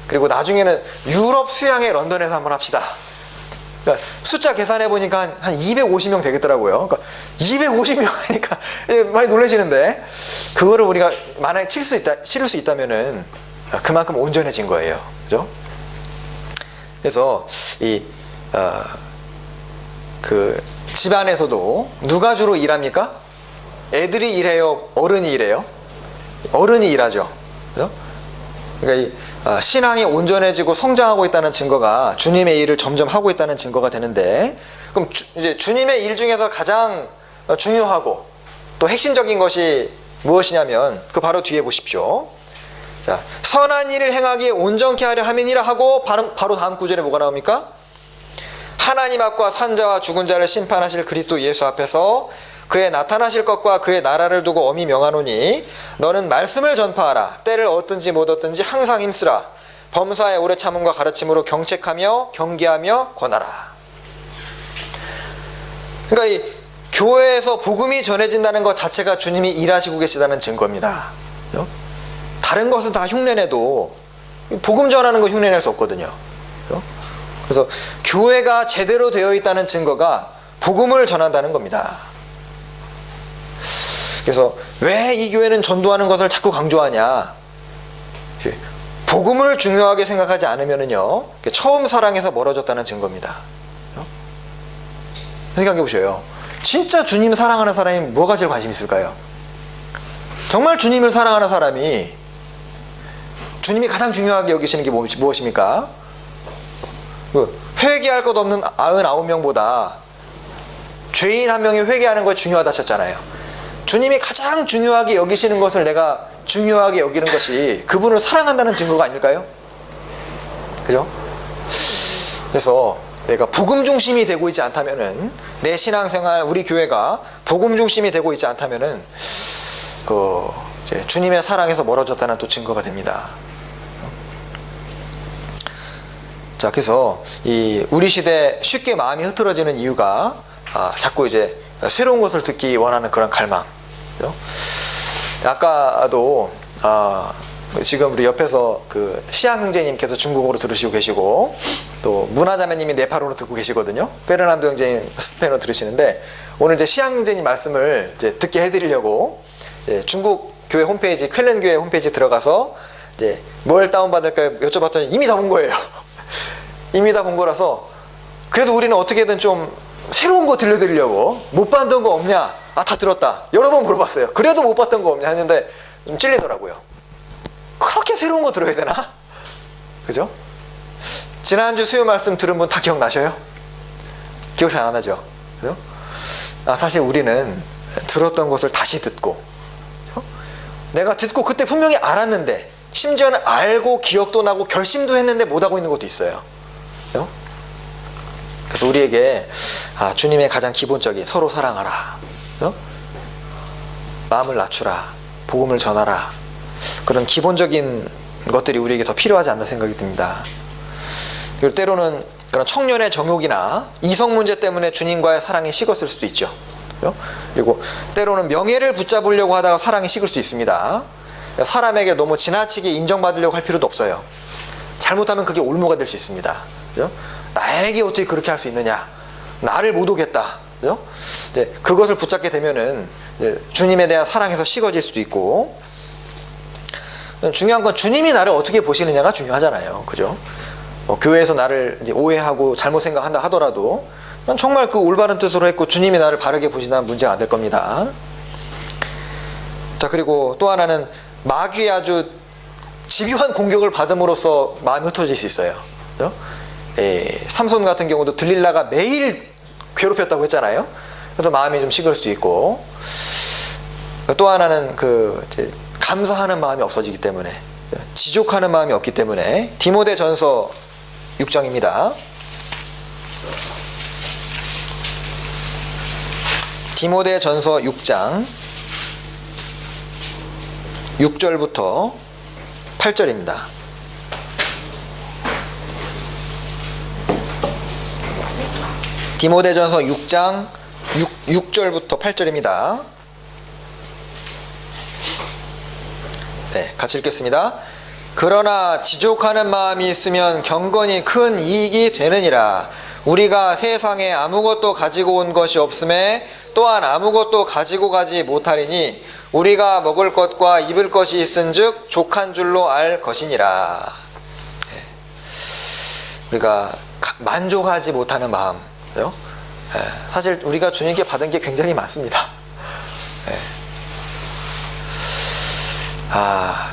그리고 나중에는 유럽 수양회 런던에서 한번 합시다. 그러니까 숫자 계산해 보니까 한 250명 되겠더라고요. 그러니까 250명 하니까 많이 놀라시는데, 그거를 우리가 만약에 치를 수 있다면은 그만큼 온전해진 거예요. 그죠? 그래서 그 집안에서도 누가 주로 일합니까? 애들이 일해요? 어른이 일해요? 어른이 일하죠. 그죠? 그러니까 신앙이 온전해지고 성장하고 있다는 증거가 주님의 일을 점점 하고 있다는 증거가 되는데, 그럼 이제 주님의 일 중에서 가장 중요하고 또 핵심적인 것이 무엇이냐면 그 바로 뒤에 보십시오. 자, 선한 일을 행하기에 온전케 하려 함이니라 하고 바로 다음 구절에 뭐가 나옵니까? 하나님 앞과 산자와 죽은 자를 심판하실 그리스도 예수 앞에서 그의 나타나실 것과 그의 나라를 두고 엄히 명하노니 너는 말씀을 전파하라. 때를 얻든지 못 얻든지 항상 힘쓰라. 범사의 오래 참음과 가르침으로 경책하며 경계하며 권하라. 그러니까 이 교회에서 복음이 전해진다는 것 자체가 주님이 일하시고 계시다는 증거입니다. 다른 것은 다 흉내내도 복음 전하는 거 흉내낼 수 없거든요. 그래서 교회가 제대로 되어 있다는 증거가 복음을 전한다는 겁니다. 그래서 왜 이 교회는 전도하는 것을 자꾸 강조하냐? 복음을 중요하게 생각하지 않으면은요, 처음 사랑에서 멀어졌다는 증거입니다. 생각해 보셔요. 진짜 주님 사랑하는 사람이 뭐가 제일 관심 있을까요? 정말 주님을 사랑하는 사람이 주님이 가장 중요하게 여기시는 게 무엇입니까? 회개할 것 없는 99명보다 죄인 한 명이 회개하는 거 중요하다 하셨잖아요. 주님이 가장 중요하게 여기시는 것을 내가 중요하게 여기는 것이 그분을 사랑한다는 증거가 아닐까요? 그죠? 그래서 내가 복음 중심이 되고 있지 않다면은, 내 신앙생활, 우리 교회가 복음 중심이 되고 있지 않다면은 이제 주님의 사랑에서 멀어졌다는 또 증거가 됩니다. 자, 그래서 이 우리 시대 쉽게 마음이 흐트러지는 이유가 자꾸 이제 새로운 것을 듣기 원하는 그런 갈망. 그죠? 아까도 지금 우리 옆에서 그 시향 형제님께서 중국어로 들으시고 계시고, 또 문화자매님이 네팔어로 듣고 계시거든요. 페르난도 형제님 스페인어로 들으시는데, 오늘 이제 시향 형제님 말씀을 이제 듣게 해드리려고 중국 교회 홈페이지, 쾰른 교회 홈페이지 들어가서 이제 뭘 다운받을까 여쭤봤더니 이미 다 본 거예요. 이미 다 본 거라서, 그래도 우리는 어떻게든 좀 새로운 거 들려드리려고, 못 봤던 거 없냐? 다 들었다. 여러 번 물어봤어요. 그래도 못 봤던 거 없냐 했는데 좀 찔리더라고요. 그렇게 새로운 거 들어야 되나? 그죠? 지난주 수요 말씀 들은 분 다 기억나셔요? 기억 잘 안 나죠? 그죠? 사실 우리는 들었던 것을 다시 듣고, 그죠? 내가 듣고 그때 분명히 알았는데, 심지어는 알고 기억도 나고 결심도 했는데 못하고 있는 것도 있어요. 그죠? 그래서 우리에게 주님의 가장 기본적인 서로 사랑하라, 그죠? 마음을 낮추라, 복음을 전하라, 그런 기본적인 것들이 우리에게 더 필요하지 않나 생각이 듭니다. 그리고 때로는 그런 청년의 정욕이나 이성 문제 때문에 주님과의 사랑이 식었을 수도 있죠. 그죠? 그리고 때로는 명예를 붙잡으려고 하다가 사랑이 식을 수 있습니다. 사람에게 너무 지나치게 인정받으려고 할 필요도 없어요. 잘못하면 그게 올무가 될 수 있습니다. 그죠? 나에게 어떻게 그렇게 할 수 있느냐, 나를 못 오겠다, 그죠? 그것을 붙잡게 되면은 주님에 대한 사랑에서 식어질 수도 있고, 중요한 건 주님이 나를 어떻게 보시느냐가 중요하잖아요. 그죠? 교회에서 나를 이제 오해하고 잘못 생각한다 하더라도 난 정말 그 올바른 뜻으로 했고 주님이 나를 바르게 보시나 문제가 안 될 겁니다. 자, 그리고 또 하나는 마귀의 아주 집요한 공격을 받음으로써 마음이 흩어질 수 있어요. 그죠? 삼손 같은 경우도 들릴라가 매일 괴롭혔다고 했잖아요. 그래서 마음이 좀 식을 수도 있고, 또 하나는 이제 감사하는 마음이 없어지기 때문에, 지족하는 마음이 없기 때문에, 디모데전서 6장입니다. 디모데전서 6장 6절부터 8절입니다. 디모데전서 6장 6절부터 8절입니다. 네, 같이 읽겠습니다. 그러나 지족하는 마음이 있으면 경건이 큰 이익이 되느니라. 우리가 세상에 아무것도 가지고 온 것이 없음에 또한 아무것도 가지고 가지 못하리니 우리가 먹을 것과 입을 것이 있은즉 족한 줄로 알 것이니라. 네. 우리가 만족하지 못하는 마음, 그죠? 네. 사실 우리가 주님께 받은 게 굉장히 많습니다. 네.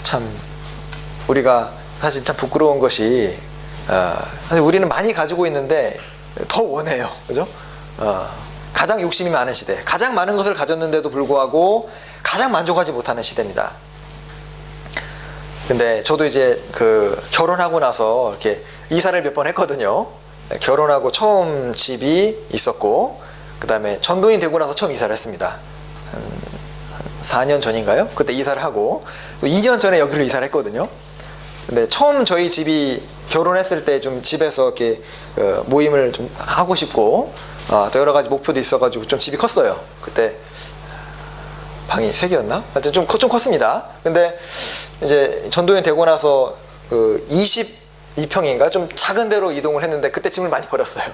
참 우리가 사실 참 부끄러운 것이, 사실 우리는 많이 가지고 있는데 더 원해요. 그죠? 가장 욕심이 많은 시대, 가장 많은 것을 가졌는데도 불구하고 가장 만족하지 못하는 시대입니다. 근데 저도 이제 결혼하고 나서 이렇게 이사를 몇 번 했거든요. 결혼하고 처음 집이 있었고, 그 다음에 전도인 되고 나서 처음 이사를 했습니다. 한 4년 전인가요? 그때 이사를 하고, 또 2년 전에 여기로 이사를 했거든요. 근데 처음 저희 집이 결혼했을 때 좀 집에서 이렇게 모임을 좀 하고 싶고, 또 여러 가지 목표도 있어가지고 좀 집이 컸어요. 그때 방이 3개였나? 하여튼 좀 컸습니다. 근데 이제 전도인 되고 나서 22평인가? 좀 작은 데로 이동을 했는데 그때 짐을 많이 버렸어요.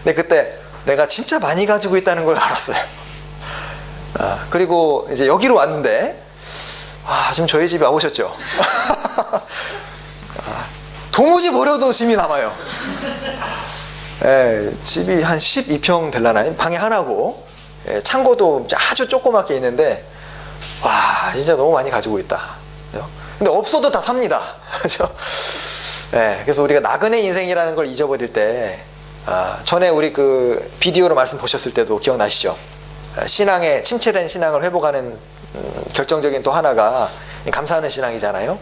근데 그때 내가 진짜 많이 가지고 있다는 걸 알았어요. 그리고 이제 여기로 왔는데, 지금 저희 집에 와보셨죠? 도무지 버려도 짐이 남아요. 집이 한 12평 될라나요? 방에 하나고, 창고도 아주 조그맣게 있는데, 와, 진짜 너무 많이 가지고 있다. 근데 없어도 다 삽니다. 그죠? 그래서 우리가 나그네 인생이라는 걸 잊어버릴 때, 전에 우리 그 비디오로 말씀 보셨을 때도 기억나시죠? 신앙의 침체된 신앙을 회복하는 결정적인 또 하나가 감사하는 신앙이잖아요.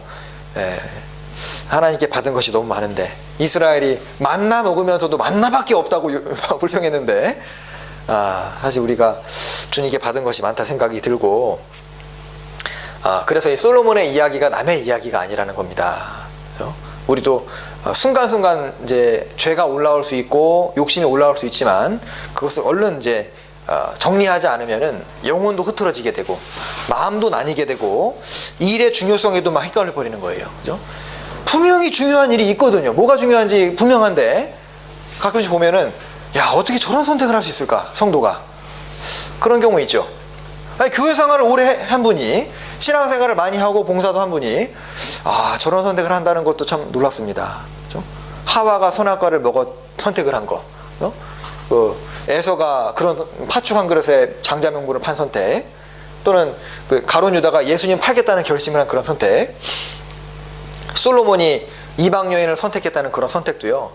하나님께 받은 것이 너무 많은데, 이스라엘이 만나 먹으면서도 만나밖에 없다고 불평했는데, 사실 우리가 주님께 받은 것이 많다 생각이 들고, 그래서 이 솔로몬의 이야기가 남의 이야기가 아니라는 겁니다. 우리도 순간순간 이제 죄가 올라올 수 있고 욕심이 올라올 수 있지만, 그것을 얼른 이제 정리하지 않으면은 영혼도 흐트러지게 되고 마음도 나뉘게 되고 일의 중요성에도 막 헷갈려 버리는 거예요. 그죠? 분명히 중요한 일이 있거든요. 뭐가 중요한지 분명한데 가끔씩 보면은, 야, 어떻게 저런 선택을 할 수 있을까, 성도가. 그런 경우 있죠. 아니, 교회 생활을 오래 한 분이, 신앙생활을 많이 하고 봉사도 한 분이 저런 선택을 한다는 것도 참 놀랍습니다. 그렇죠? 하와가 선악과를 먹어 선택을 한 거, 에서가 그런 팥죽 한 그릇에 장자명분을 판 선택, 또는 그 가룟 유다가 예수님 팔겠다는 결심을 한 그런 선택, 솔로몬이 이방 여인을 선택했다는 그런 선택도요,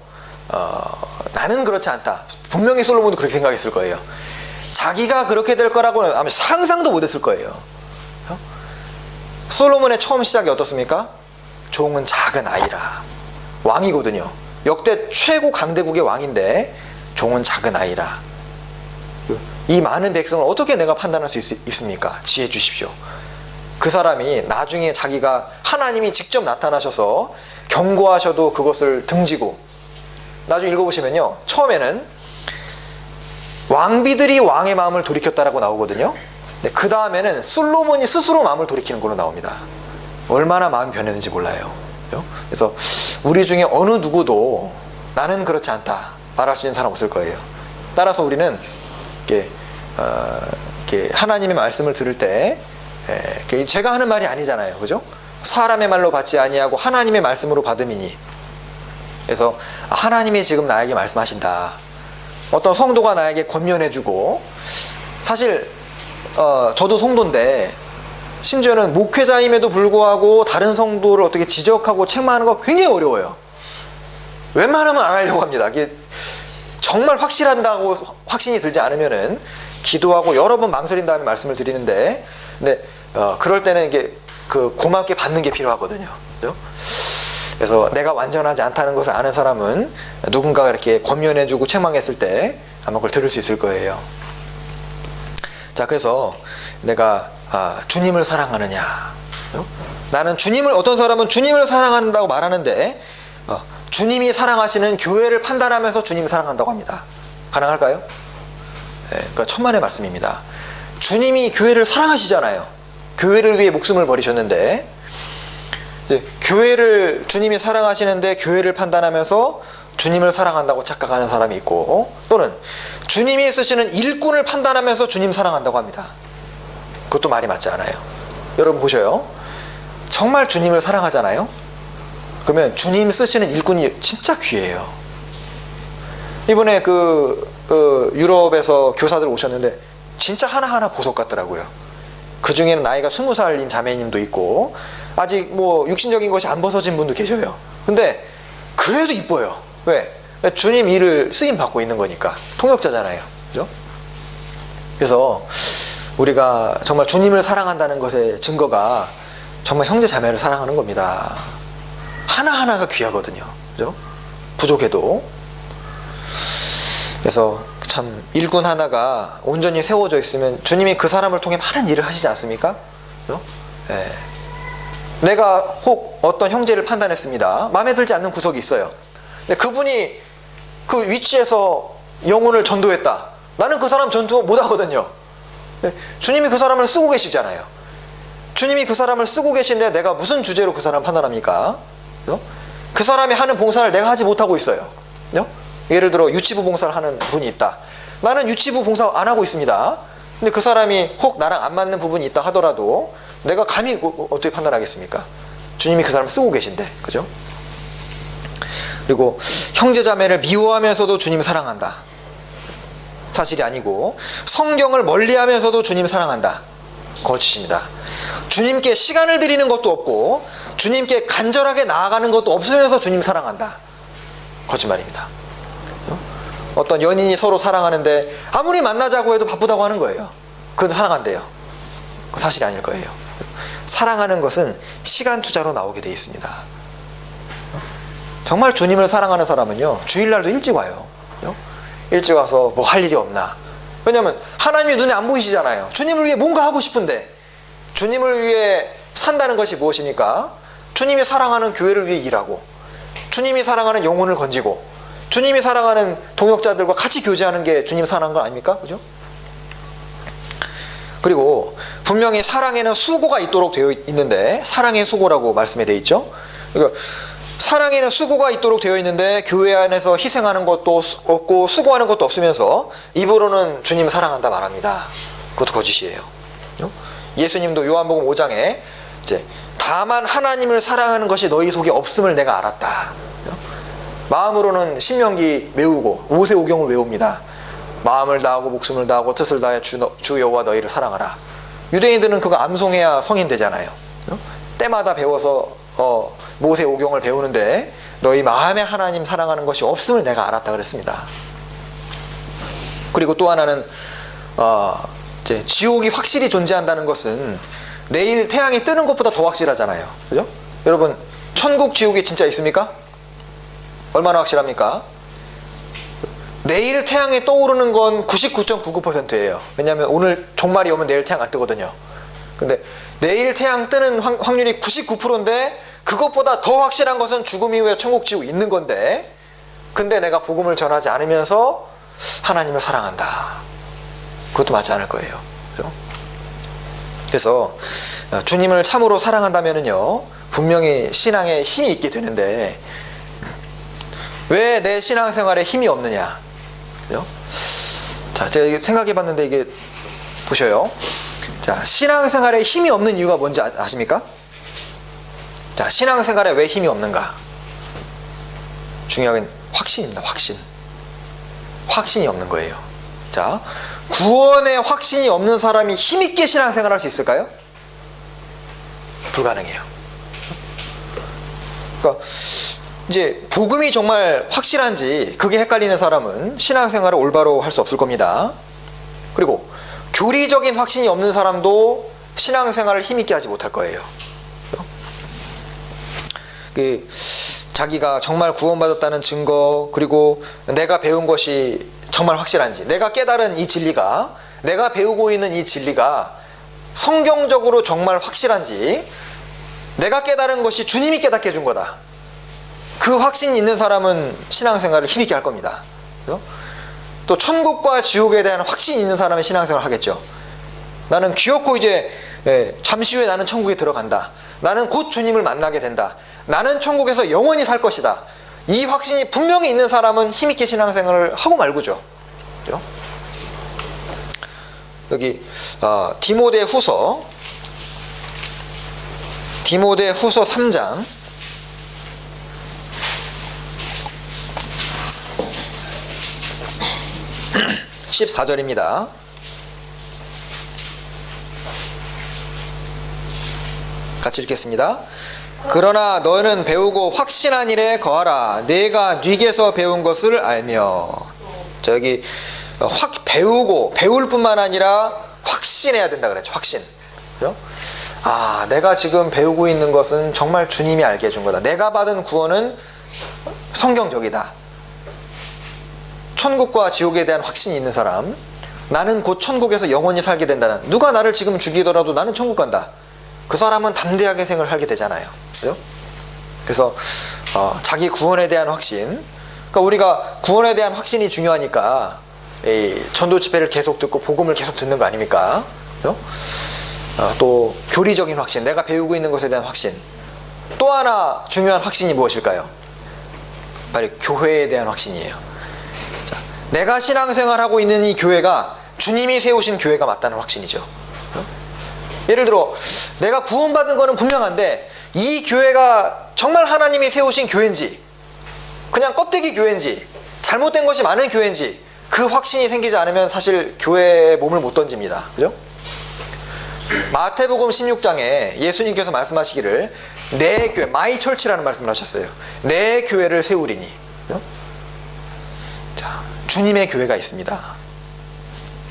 나는 그렇지 않다. 분명히 솔로몬도 그렇게 생각했을 거예요. 자기가 그렇게 될 거라고는 아마 상상도 못했을 거예요. 솔로몬의 처음 시작이 어떻습니까? 종은 작은 아이라. 왕이거든요. 역대 최고 강대국의 왕인데 종은 작은 아이라. 이 많은 백성을 어떻게 내가 판단할 수 있습니까? 지혜 주십시오. 그 사람이 나중에 자기가 하나님이 직접 나타나셔서 경고하셔도 그것을 등지고, 나중에 읽어보시면요, 처음에는 왕비들이 왕의 마음을 돌이켰다라고 나오거든요. 그 다음에는 솔로몬이 스스로 마음을 돌이키는 걸로 나옵니다. 얼마나 마음이 변했는지 몰라요. 그래서 우리 중에 어느 누구도 나는 그렇지 않다 말할 수 있는 사람 없을 거예요. 따라서 우리는 이렇게 하나님의 말씀을 들을 때, 제가 하는 말이 아니잖아요. 그죠? 사람의 말로 받지 아니하고 하나님의 말씀으로 받음이니. 그래서 하나님이 지금 나에게 말씀하신다. 어떤 성도가 나에게 권면해주고, 사실 저도 성도인데 심지어는 목회자임에도 불구하고 다른 성도를 어떻게 지적하고 책망하는 거 굉장히 어려워요. 웬만하면 안 하려고 합니다. 이게 정말 확실한다고 확신이 들지 않으면은 기도하고 여러 번 망설인 다음에 말씀을 드리는데, 근데 그럴 때는 이게 고맙게 받는 게 필요하거든요. 그죠? 그래서 내가 완전하지 않다는 것을 아는 사람은 누군가가 이렇게 권면해주고 책망했을 때 아마 그걸 들을 수 있을 거예요. 자, 그래서 내가 주님을 사랑하느냐. 나는 어떤 사람은 주님을 사랑한다고 말하는데 주님이 사랑하시는 교회를 판단하면서 주님을 사랑한다고 합니다. 가능할까요? 그러니까 천만의 말씀입니다. 주님이 교회를 사랑하시잖아요. 교회를 위해 목숨을 버리셨는데, 교회를 주님이 사랑하시는데 교회를 판단하면서 주님을 사랑한다고 착각하는 사람이 있고, 또는 주님이 쓰시는 일꾼을 판단하면서 주님 사랑한다고 합니다. 그것도 말이 맞지 않아요. 여러분 보셔요. 정말 주님을 사랑하잖아요. 그러면 주님 쓰시는 일꾼이 진짜 귀해요. 이번에 유럽에서 교사들 오셨는데 진짜 하나하나 보석 같더라고요. 그 중에는 나이가 20살인 자매님도 있고 아직 뭐 육신적인 것이 안 벗어진 분도 계셔요. 근데 그래도 이뻐요. 왜? 주님 일을 쓰임 받고 있는 거니까. 통역자잖아요. 그죠? 그래서 우리가 정말 주님을 사랑한다는 것의 증거가 정말 형제 자매를 사랑하는 겁니다. 하나하나가 귀하거든요. 그죠? 부족해도. 그래서 참 일꾼 하나가 온전히 세워져 있으면 주님이 그 사람을 통해 많은 일을 하시지 않습니까? 그죠? 네. 내가 혹 어떤 형제를 판단했습니다. 마음에 들지 않는 구석이 있어요. 근데 그분이 그 위치에서 영혼을 전도했다. 나는 그 사람 전도 못 하거든요. 주님이 그 사람을 쓰고 계시잖아요. 주님이 그 사람을 쓰고 계신데 내가 무슨 주제로 그 사람을 판단합니까? 그 사람이 하는 봉사를 내가 하지 못하고 있어요. 예를 들어 유치부 봉사를 하는 분이 있다. 나는 유치부 봉사 안 하고 있습니다. 근데 그 사람이 혹 나랑 안 맞는 부분이 있다 하더라도 내가 감히 어떻게 판단하겠습니까? 주님이 그 사람을 쓰고 계신데. 그죠? 그리고 형제자매를 미워하면서도 주님을 사랑한다. 사실이 아니고 성경을 멀리하면서도 주님을 사랑한다. 거짓입니다. 주님께 시간을 드리는 것도 없고 주님께 간절하게 나아가는 것도 없으면서 주님 사랑한다. 거짓말입니다. 어떤 연인이 서로 사랑하는데 아무리 만나자고 해도 바쁘다고 하는 거예요. 그건 사랑한대요. 그 사실이 아닐 거예요. 사랑하는 것은 시간 투자로 나오게 돼 있습니다. 정말 주님을 사랑하는 사람은요, 주일날도 일찍 와요. 일찍 와서 뭐 할 일이 없나. 왜냐하면 하나님이 눈에 안 보이시잖아요. 주님을 위해 뭔가 하고 싶은데, 주님을 위해 산다는 것이 무엇입니까? 주님이 사랑하는 교회를 위해 일하고, 주님이 사랑하는 영혼을 건지고, 주님이 사랑하는 동역자들과 같이 교제하는 게 주님 사랑한 거 아닙니까? 그죠? 그리고 분명히 사랑에는 수고가 있도록 되어 있는데, 사랑의 수고라고 말씀에 되어 있죠. 그러니까 사랑에는 수고가 있도록 되어 있는데 교회 안에서 희생하는 것도 없고 수고하는 것도 없으면서 입으로는 주님 사랑한다 말합니다. 그것도 거짓이에요. 예수님도 요한복음 5장에 이제 다만 하나님을 사랑하는 것이 너희 속에 없음을 내가 알았다. 마음으로는 신명기 외우고 모세오경을 외웁니다. 마음을 다하고 목숨을 다하고 뜻을 다해 주 여호와 너희를 사랑하라. 유대인들은 그거 암송해야 성인 되잖아요. 때마다 배워서 모세오경을 배우는데 너희 마음에 하나님 사랑하는 것이 없음을 내가 알았다 그랬습니다. 그리고 또 하나는 이제 지옥이 확실히 존재한다는 것은 내일 태양이 뜨는 것보다 더 확실하잖아요. 그죠? 여러분, 천국 지옥이 진짜 있습니까? 얼마나 확실합니까? 내일 태양이 떠오르는 건 99.99%예요. 왜냐하면 오늘 종말이 오면 내일 태양 안 뜨거든요. 근데 내일 태양 뜨는 확률이 99%인데 그것보다 더 확실한 것은 죽음 이후에 천국 지옥 있는 건데, 근데 내가 복음을 전하지 않으면서 하나님을 사랑한다. 그것도 맞지 않을 거예요. 그렇죠? 그래서 주님을 참으로 사랑한다면은요, 분명히 신앙에 힘이 있게 되는데 왜 내 신앙생활에 힘이 없느냐? 그죠? 자, 제가 생각해 봤는데 이게 보셔요. 자, 신앙생활에 힘이 없는 이유가 뭔지 아십니까? 자, 신앙생활에 왜 힘이 없는가? 중요한 건 확신입니다. 확신이 없는 거예요. 자, 구원의 확신이 없는 사람이 힘있게 신앙생활 할 수 있을까요? 불가능해요. 그러니까 이제 복음이 정말 확실한지 그게 헷갈리는 사람은 신앙생활을 올바로 할 수 없을 겁니다. 그리고 교리적인 확신이 없는 사람도 신앙생활을 힘있게 하지 못할 거예요. 자기가 정말 구원받았다는 증거, 그리고 내가 배운 것이 정말 확실한지, 내가 깨달은 이 진리가, 내가 배우고 있는 이 진리가 성경적으로 정말 확실한지, 내가 깨달은 것이 주님이 깨닫게 해준 거다. 그 확신이 있는 사람은 신앙생활을 힘있게 할 겁니다. 또 천국과 지옥에 대한 확신이 있는 사람은 신앙생활을 하겠죠. 나는 귀엽고 이제 잠시 후에 나는 천국에 들어간다. 나는 곧 주님을 만나게 된다. 나는 천국에서 영원히 살 것이다. 이 확신이 분명히 있는 사람은 힘있게 신앙생활을 하고 말고죠. 그렇죠? 여기 디모데후서 3장 14절입니다. 같이 읽겠습니다. 그러나 너는 배우고 확신한 일에 거하라. 내가 네게서 배운 것을 알며. 자, 여기 배우고 배울 뿐만 아니라 확신해야 된다 그랬죠. 확신. 그렇죠? 아, 내가 지금 배우고 있는 것은 정말 주님이 알게 해준 거다. 내가 받은 구원은 성경적이다. 천국과 지옥에 대한 확신이 있는 사람, 나는 곧 천국에서 영원히 살게 된다는, 누가 나를 지금 죽이더라도 나는 천국 간다. 그 사람은 담대하게 생을 하게 되잖아요. 그죠? 그래서 자기 구원에 대한 확신, 그러니까 우리가 구원에 대한 확신이 중요하니까 이 전도 집회를 계속 듣고 복음을 계속 듣는 거 아닙니까? 그죠? 또 교리적인 확신, 내가 배우고 있는 것에 대한 확신. 또 하나 중요한 확신이 무엇일까요? 바로 교회에 대한 확신이에요. 자, 내가 신앙생활하고 있는 이 교회가 주님이 세우신 교회가 맞다는 확신이죠. 예를 들어 내가 구원받은 거는 분명한데 이 교회가 정말 하나님이 세우신 교회인지, 그냥 껍데기 교회인지, 잘못된 것이 많은 교회인지, 그 확신이 생기지 않으면 사실 교회에 몸을 못 던집니다. 그죠? 마태복음 16장에 예수님께서 말씀하시기를 내 교회, 마이 철치라는 말씀을 하셨어요. 내 교회를 세우리니. 그죠? 자, 주님의 교회가 있습니다.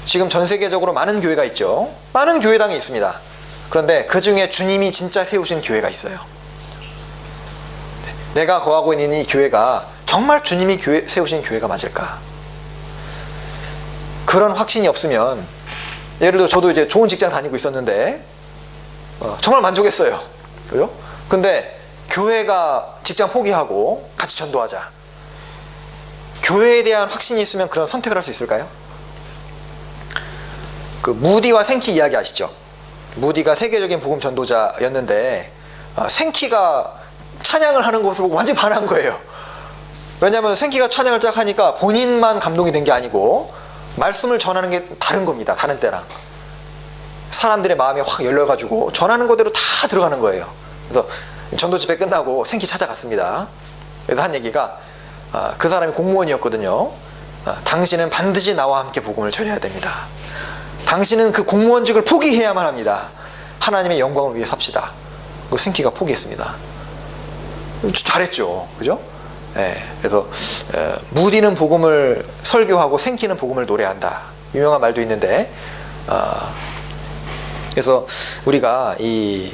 지금 전 세계적으로 많은 교회가 있죠. 많은 교회당이 있습니다. 그런데 그 중에 주님이 진짜 세우신 교회가 있어요. 내가 거하고 있는 이 교회가 정말 주님이 세우신 교회가 맞을까? 그런 확신이 없으면, 예를 들어 저도 이제 좋은 직장 다니고 있었는데 정말 만족했어요. 그죠? 근데 교회가 직장 포기하고 같이 전도하자. 교회에 대한 확신이 있으면 그런 선택을 할 수 있을까요? 그 무디와 생키 이야기 아시죠? 무디가 세계적인 복음 전도자였는데 생키가 찬양을 하는 것을 보고 완전히 반한 거예요. 왜냐하면 생키가 찬양을 쫙 하니까 본인만 감동이 된 게 아니고 말씀을 전하는 게 다른 겁니다. 다른 때랑 사람들의 마음이 확 열려가지고 전하는 거대로 다 들어가는 거예요. 그래서 전도 집회 끝나고 생키 찾아갔습니다. 그래서 한 얘기가 그 사람이 공무원이었거든요. 당신은 반드시 나와 함께 복음을 전해야 됩니다. 당신은 그 공무원직을 포기해야만 합니다. 하나님의 영광을 위해 삽시다. 그 생키가 포기했습니다. 잘했죠, 그죠? 네, 그래서 무디는 복음을 설교하고 생키는 복음을 노래한다. 유명한 말도 있는데, 그래서 우리가 이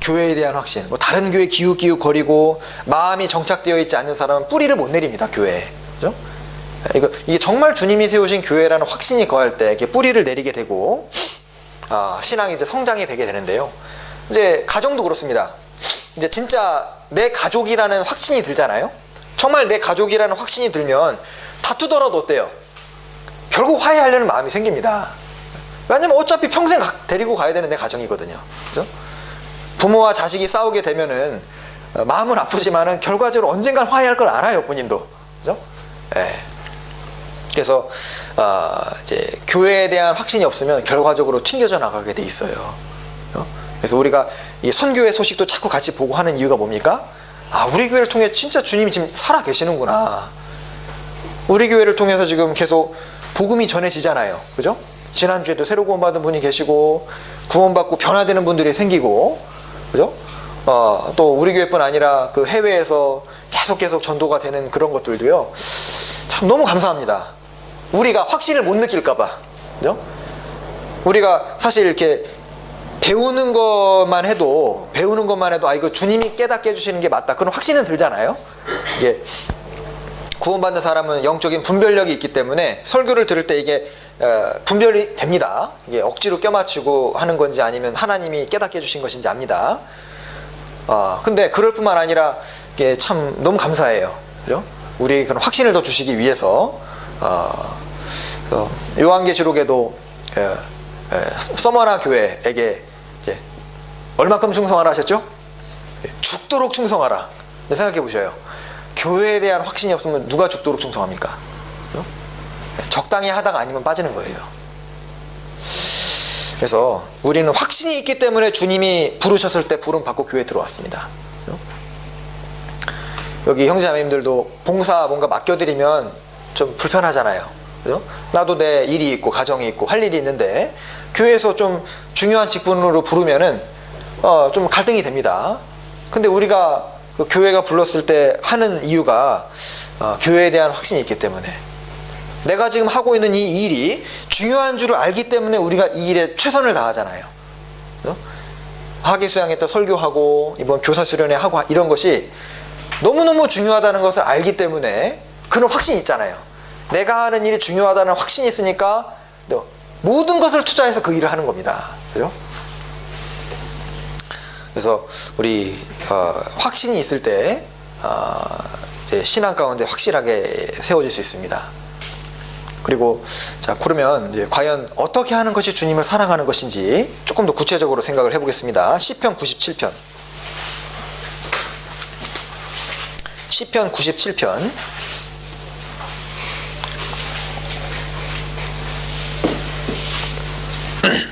교회에 대한 확신, 뭐 다른 교회 기웃기웃 거리고 마음이 정착되어 있지 않는 사람은 뿌리를 못 내립니다, 교회에. 그죠? 이게 정말 주님이 세우신 교회라는 확신이 거할 때 이렇게 뿌리를 내리게 되고, 신앙이 이제 성장이 되게 되는데요. 이제 가정도 그렇습니다. 이제 진짜 내 가족이라는 확신이 들잖아요. 정말 내 가족이라는 확신이 들면 다투더라도 어때요? 결국 화해하려는 마음이 생깁니다. 왜냐면 어차피 평생 데리고 가야 되는 내 가정이거든요. 그죠? 부모와 자식이 싸우게 되면은 마음은 아프지만은 결과적으로 언젠간 화해할 걸 알아요, 본인도. 그죠? 예. 그래서 이제 교회에 대한 확신이 없으면 결과적으로 튕겨져 나가게 돼 있어요. 그래서 우리가 이 선교회 소식도 자꾸 같이 보고 하는 이유가 뭡니까? 우리 교회를 통해 진짜 주님이 지금 살아 계시는구나. 우리 교회를 통해서 지금 계속 복음이 전해지잖아요. 그죠? 지난주에도 새로 구원받은 분이 계시고 구원받고 변화되는 분들이 생기고, 그죠? 또 우리 교회뿐 아니라 그 해외에서 계속 전도가 되는 그런 것들도요. 참 너무 감사합니다. 우리가 확신을 못 느낄까봐. 그죠? 우리가 사실 이렇게 배우는 것만 해도 이거 주님이 깨닫게 해주시는 게 맞다, 그런 확신은 들잖아요. 이게 구원받는 사람은 영적인 분별력이 있기 때문에 설교를 들을 때 이게 분별이 됩니다. 이게 억지로 껴맞추고 하는 건지 아니면 하나님이 깨닫게 해주신 것인지 압니다. 근데 그럴 뿐만 아니라 이게 참 너무 감사해요. 그죠? 우리 그런 확신을 더 주시기 위해서 요한계시록에도 서머나 교회에게 이제 얼만큼 충성하라 하셨죠? 죽도록 충성하라. 생각해 보셔요. 교회에 대한 확신이 없으면 누가 죽도록 충성합니까? 그죠? 적당히 하다가 아니면 빠지는 거예요. 그래서 우리는 확신이 있기 때문에 주님이 부르셨을 때 부름 받고 교회에 들어왔습니다. 그죠? 여기 형제자매님들도 봉사 뭔가 맡겨드리면 좀 불편하잖아요. 그죠? 나도 내 일이 있고 가정이 있고 할 일이 있는데 교회에서 좀 중요한 직분으로 부르면은 좀 갈등이 됩니다. 근데 우리가 그 교회가 불렀을 때 하는 이유가 교회에 대한 확신이 있기 때문에, 내가 지금 하고 있는 이 일이 중요한 줄을 알기 때문에 우리가 이 일에 최선을 다하잖아요. 그죠? 하계수양회 때 설교하고 이번 교사 수련회 하고 이런 것이 너무너무 중요하다는 것을 알기 때문에 그런 확신이 있잖아요. 내가 하는 일이 중요하다는 확신이 있으니까 모든 것을 투자해서 그 일을 하는 겁니다. 그죠? 그래서 우리 확신이 있을 때 이제 신앙 가운데 확실하게 세워질 수 있습니다. 그리고 자, 그러면 이제 과연 어떻게 하는 것이 주님을 사랑하는 것인지 조금 더 구체적으로 생각을 해보겠습니다. 시편 97편. 시편 97편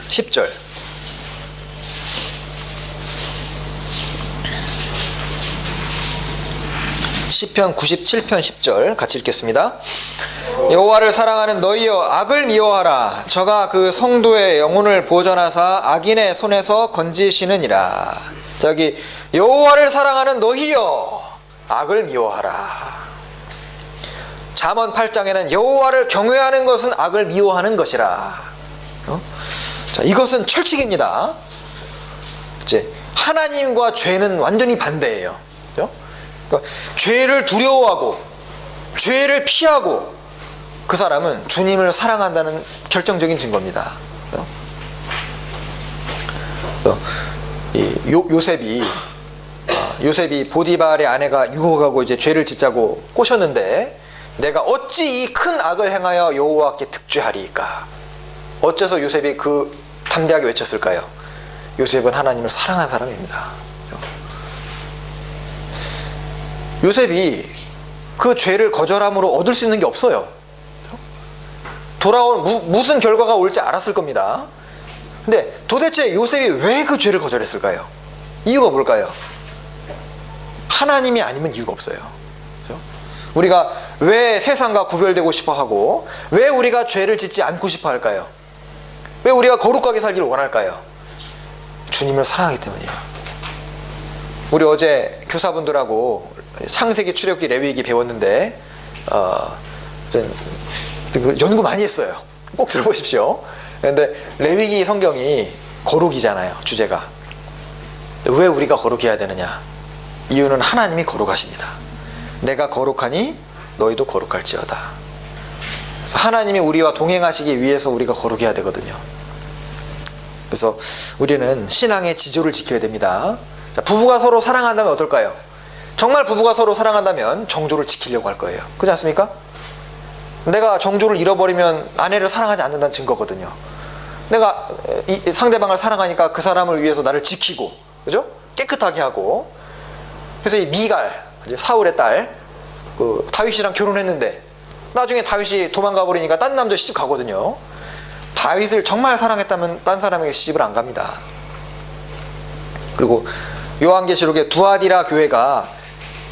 10절. 시편 97편 10절 같이 읽겠습니다. 여호와를 사랑하는 너희여, 악을 미워하라. 저가 그 성도의 영혼을 보전하사 악인의 손에서 건지시느니라. 저기 여호와를 사랑하는 너희여, 악을 미워하라. 잠언 8장에는 여호와를 경외하는 것은 악을 미워하는 것이라. 자, 이것은 철칙입니다. 이제 하나님과 죄는 완전히 반대예요. 그죠? 그러니까 죄를 두려워하고 죄를 피하고 그 사람은 주님을 사랑한다는 결정적인 증거입니다. 요셉이 보디발의 아내가 유혹하고 이제 죄를 짓자고 꼬셨는데 내가 어찌 이 큰 악을 행하여 여호와께 득죄하리이까. 어째서 요셉이 그 담대하게 외쳤을까요? 요셉은 하나님을 사랑한 사람입니다. 요셉이 그 죄를 거절함으로 얻을 수 있는 게 없어요. 무슨 결과가 올지 알았을 겁니다. 근데 도대체 요셉이 왜 그 죄를 거절했을까요? 이유가 뭘까요? 하나님이 아니면 이유가 없어요. 우리가 왜 세상과 구별되고 싶어 하고 왜 우리가 죄를 짓지 않고 싶어 할까요? 왜 우리가 거룩하게 살기를 원할까요? 주님을 사랑하기 때문이에요. 우리 어제 교사분들하고 창세기, 출애굽기, 레위기 배웠는데 연구 많이 했어요. 꼭 들어보십시오. 그런데 레위기 성경이 거룩이잖아요. 주제가. 왜 우리가 거룩해야 되느냐? 이유는 하나님이 거룩하십니다. 내가 거룩하니 너희도 거룩할지어다. 그래서 하나님이 우리와 동행하시기 위해서 우리가 거룩해야 되거든요. 그래서 우리는 신앙의 지조를 지켜야 됩니다. 자, 부부가 서로 사랑한다면 어떨까요? 정말 부부가 서로 사랑한다면 정조를 지키려고 할 거예요. 그렇지 않습니까? 내가 정조를 잃어버리면 아내를 사랑하지 않는다는 증거거든요. 내가 상대방을 사랑하니까 그 사람을 위해서 나를 지키고, 그죠? 깨끗하게 하고. 그래서 이 미갈, 사울의 딸, 다윗이랑 결혼했는데 나중에 다윗이 도망가 버리니까 딴 남자 시집 가거든요. 다윗을 정말 사랑했다면 딴 사람에게 시집을 안 갑니다. 그리고 요한계시록에 두아디라 교회가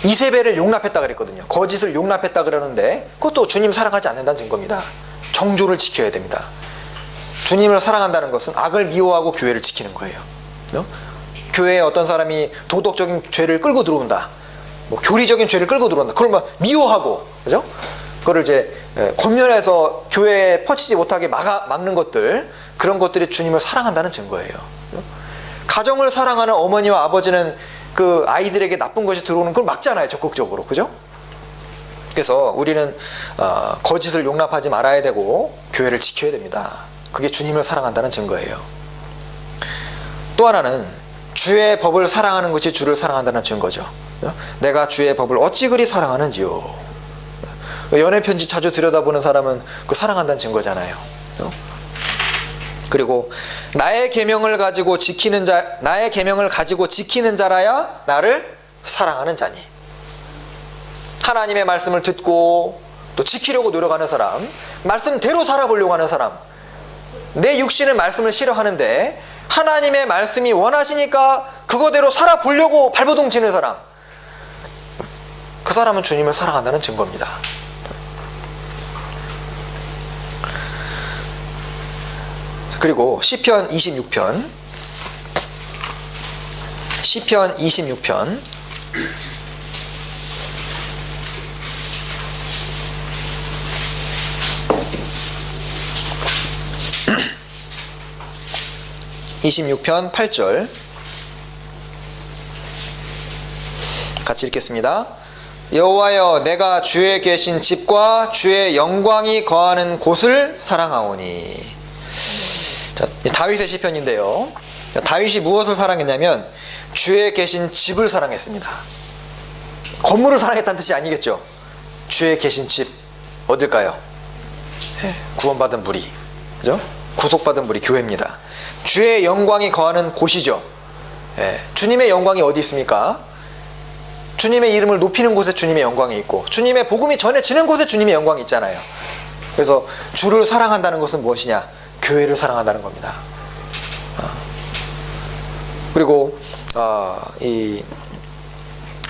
이세벨을 용납했다 그랬거든요. 거짓을 용납했다 그러는데 그것도 주님 사랑하지 않는다는 증거입니다. 정조를 지켜야 됩니다. 주님을 사랑한다는 것은 악을 미워하고 교회를 지키는 거예요. 교회에 어떤 사람이 도덕적인 죄를 끌고 들어온다, 교리적인 죄를 끌고 들어온다, 그걸 막 미워하고, 그죠? 그거를 이제 권면해서 교회에 퍼치지 못하게 막는 것들, 그런 것들이 주님을 사랑한다는 증거예요. 가정을 사랑하는 어머니와 아버지는 그 아이들에게 나쁜 것이 들어오는 걸 막잖아요, 적극적으로. 그죠? 그래서 우리는 거짓을 용납하지 말아야 되고 교회를 지켜야 됩니다. 그게 주님을 사랑한다는 증거예요. 또 하나는 주의 법을 사랑하는 것이 주를 사랑한다는 증거죠. 내가 주의 법을 어찌 그리 사랑하는지요. 연애 편지 자주 들여다보는 사람은 그 사랑한다는 증거잖아요. 그리고 나의 계명을 가지고 지키는 자라야 나를 사랑하는 자니. 하나님의 말씀을 듣고 또 지키려고 노력하는 사람, 말씀대로 살아보려고 하는 사람, 내 육신은 말씀을 싫어하는데 하나님의 말씀이 원하시니까 그거대로 살아보려고 발버둥 치는 사람, 그 사람은 주님을 사랑한다는 증거입니다. 그리고 시편 26편 26편 8절 같이 읽겠습니다. 여호와여, 내가 주의 계신 집과 주의 영광이 거하는 곳을 사랑하오니. 자, 다윗의 시편인데요. 다윗이 무엇을 사랑했냐면 주의 계신 집을 사랑했습니다. 건물을 사랑했다는 뜻이 아니겠죠. 주의 계신 집 어딜까요? 구원받은 무리, 그죠? 구속받은 무리, 교회입니다. 주의 영광이 거하는 곳이죠. 주님의 영광이 어디 있습니까? 주님의 이름을 높이는 곳에 주님의 영광이 있고, 주님의 복음이 전해지는 곳에 주님의 영광이 있잖아요. 그래서 주를 사랑한다는 것은 무엇이냐? 교회를 사랑한다는 겁니다. 그리고 이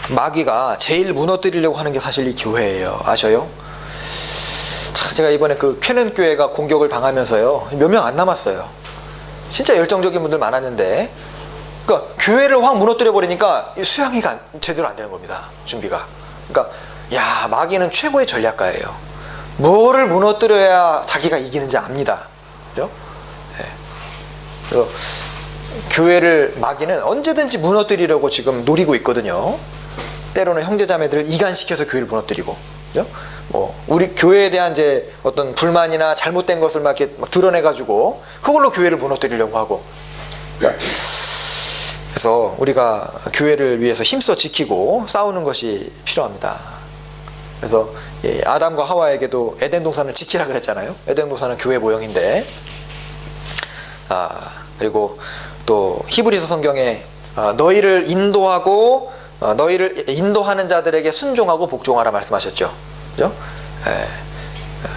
마귀가 제일 무너뜨리려고 하는 게 사실 이 교회예요. 아셔요? 제가 이번에 그 캐넌 교회가 공격을 당하면서요, 몇 명 안 남았어요. 진짜 열정적인 분들 많았는데, 그러니까 교회를 확 무너뜨려 버리니까 수양이 제대로 안 되는 겁니다. 준비가. 그러니까 야, 마귀는 최고의 전략가예요. 뭐를 무너뜨려야 자기가 이기는지 압니다. 그죠? 네. 그래서 교회를 마귀는 언제든지 무너뜨리려고 지금 노리고 있거든요. 때로는 형제자매들을 이간시켜서 교회를 무너뜨리고, 그죠? 뭐 우리 교회에 대한 이제 어떤 불만이나 잘못된 것을 막 이렇게 막 드러내가지고 그걸로 교회를 무너뜨리려고 하고. 그래서 우리가 교회를 위해서 힘써 지키고 싸우는 것이 필요합니다. 그래서 아담과 하와에게도 에덴 동산을 지키라 그랬잖아요. 에덴 동산은 교회 모형인데. 그리고 또 히브리서 성경에 너희를 인도하고 너희를 인도하는 자들에게 순종하고 복종하라 말씀하셨죠. 그죠?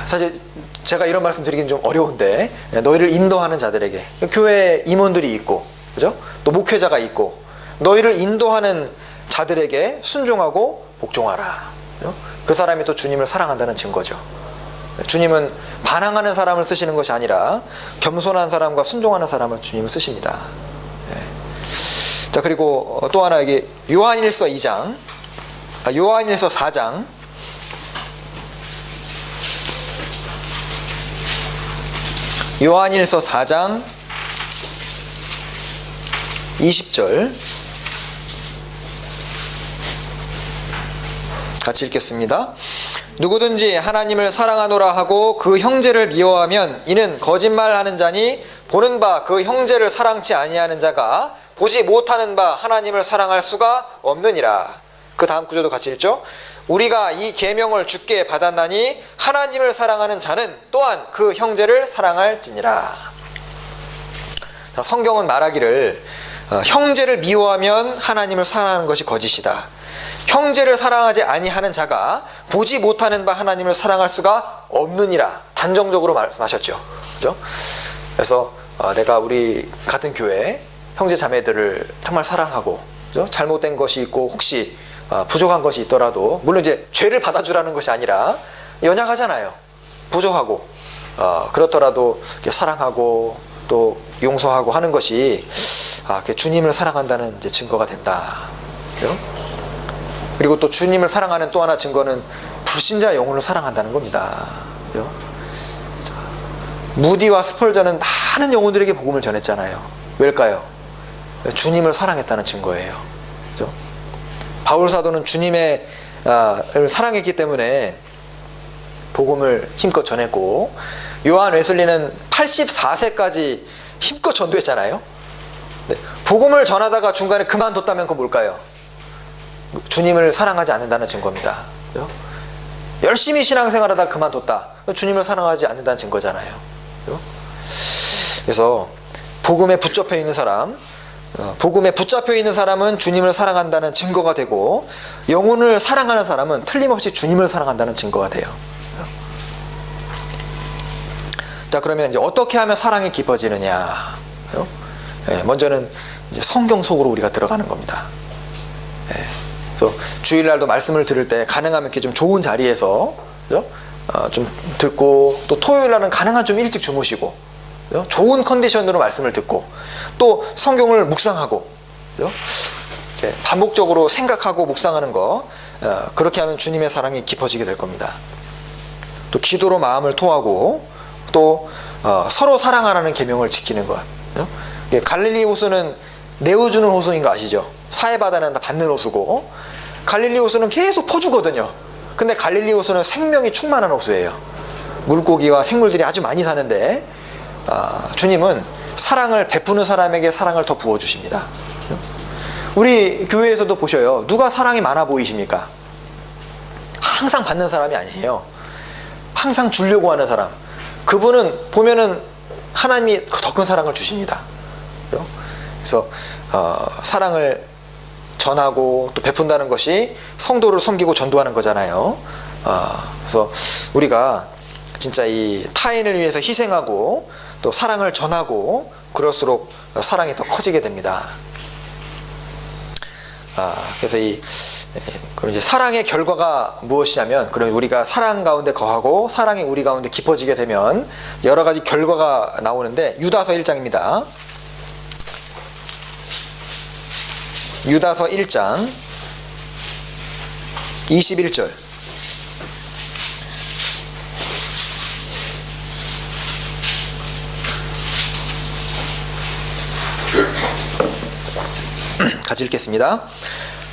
사실 제가 이런 말씀 드리긴 좀 어려운데, 너희를 인도하는 자들에게, 교회 임원들이 있고, 그죠? 또 목회자가 있고, 너희를 인도하는 자들에게 순종하고 복종하라. 그죠? 그 사람이 또 주님을 사랑한다는 증거죠. 주님은 반항하는 사람을 쓰시는 것이 아니라 겸손한 사람과 순종하는 사람을 주님은 쓰십니다. 자, 그리고 또 하나 여기 요한일서 2장, 요한일서 4장, 요한일서 4장 20절 같이 읽겠습니다. 누구든지 하나님을 사랑하노라 하고 그 형제를 미워하면 이는 거짓말하는 자니 보는 바 그 형제를 사랑치 아니하는 자가 보지 못하는 바 하나님을 사랑할 수가 없느니라. 그 다음 구절도 같이 읽죠. 우리가 이 계명을 주께 받았나니 하나님을 사랑하는 자는 또한 그 형제를 사랑할지니라. 자, 성경은 말하기를 형제를 미워하면 하나님을 사랑하는 것이 거짓이다. 형제를 사랑하지 아니하는 자가 보지 못하는 바 하나님을 사랑할 수가 없느니라. 단정적으로 말씀하셨죠. 그죠? 그래서 내가 우리 같은 교회 형제 자매들을 정말 사랑하고, 그죠? 잘못된 것이 있고 혹시 부족한 것이 있더라도, 물론 이제 죄를 받아주라는 것이 아니라 연약하잖아요. 부족하고 그렇더라도 사랑하고 또 용서하고 하는 것이 주님을 사랑한다는 이제 증거가 된다. 그죠? 그리고 또 주님을 사랑하는 또 하나 증거는 불신자 영혼을 사랑한다는 겁니다. 그죠? 자, 무디와 스펄전은 많은 영혼들에게 복음을 전했잖아요. 왜일까요? 주님을 사랑했다는 증거예요. 그죠? 바울 사도는 주님을 사랑했기 때문에 복음을 힘껏 전했고, 요한 웨슬리는 84세까지 힘껏 전도했잖아요. 네. 복음을 전하다가 중간에 그만뒀다면 그건 뭘까요? 주님을 사랑하지 않는다는 증거입니다. 그죠? 열심히 신앙생활하다가 그만뒀다. 주님을 사랑하지 않는다는 증거잖아요. 그죠? 그래서 복음에 붙잡혀 있는 사람, 복음에 붙잡혀 있는 사람은 주님을 사랑한다는 증거가 되고, 영혼을 사랑하는 사람은 틀림없이 주님을 사랑한다는 증거가 돼요. 자, 그러면 이제 어떻게 하면 사랑이 깊어지느냐? 먼저는 이제 성경 속으로 우리가 들어가는 겁니다. 그래서 주일날도 말씀을 들을 때 가능하면 이렇게 좀 좋은 자리에서, 그죠? 좀 듣고, 또 토요일날은 가능한 좀 일찍 주무시고, 그죠? 좋은 컨디션으로 말씀을 듣고, 또 성경을 묵상하고, 그죠? 이렇게 반복적으로 생각하고 묵상하는 거, 그렇게 하면 주님의 사랑이 깊어지게 될 겁니다. 또 기도로 마음을 토하고, 또 서로 사랑하라는 계명을 지키는 것. 그죠? 갈릴리 호수는 내어주는 호수인 거 아시죠? 사해바다는 다 받는 호수고, 갈릴리 호수는 계속 퍼주거든요. 근데 갈릴리 호수는 생명이 충만한 호수예요. 물고기와 생물들이 아주 많이 사는데, 주님은 사랑을 베푸는 사람에게 사랑을 더 부어주십니다. 우리 교회에서도 보셔요. 누가 사랑이 많아 보이십니까? 항상 받는 사람이 아니에요. 항상 주려고 하는 사람. 그분은 보면은 하나님이 더 큰 사랑을 주십니다. 그래서 사랑을 전하고 또 베푼다는 것이 성도를 섬기고 전도하는 거잖아요. 그래서 우리가 진짜 이 타인을 위해서 희생하고 또 사랑을 전하고 그럴수록 사랑이 더 커지게 됩니다. 그래서 그럼 이제 사랑의 결과가 무엇이냐면, 그럼 우리가 사랑 가운데 거하고 사랑이 우리 가운데 깊어지게 되면 여러 가지 결과가 나오는데, 유다서 1장입니다. 유다서 1장 21절. 같이 읽겠습니다.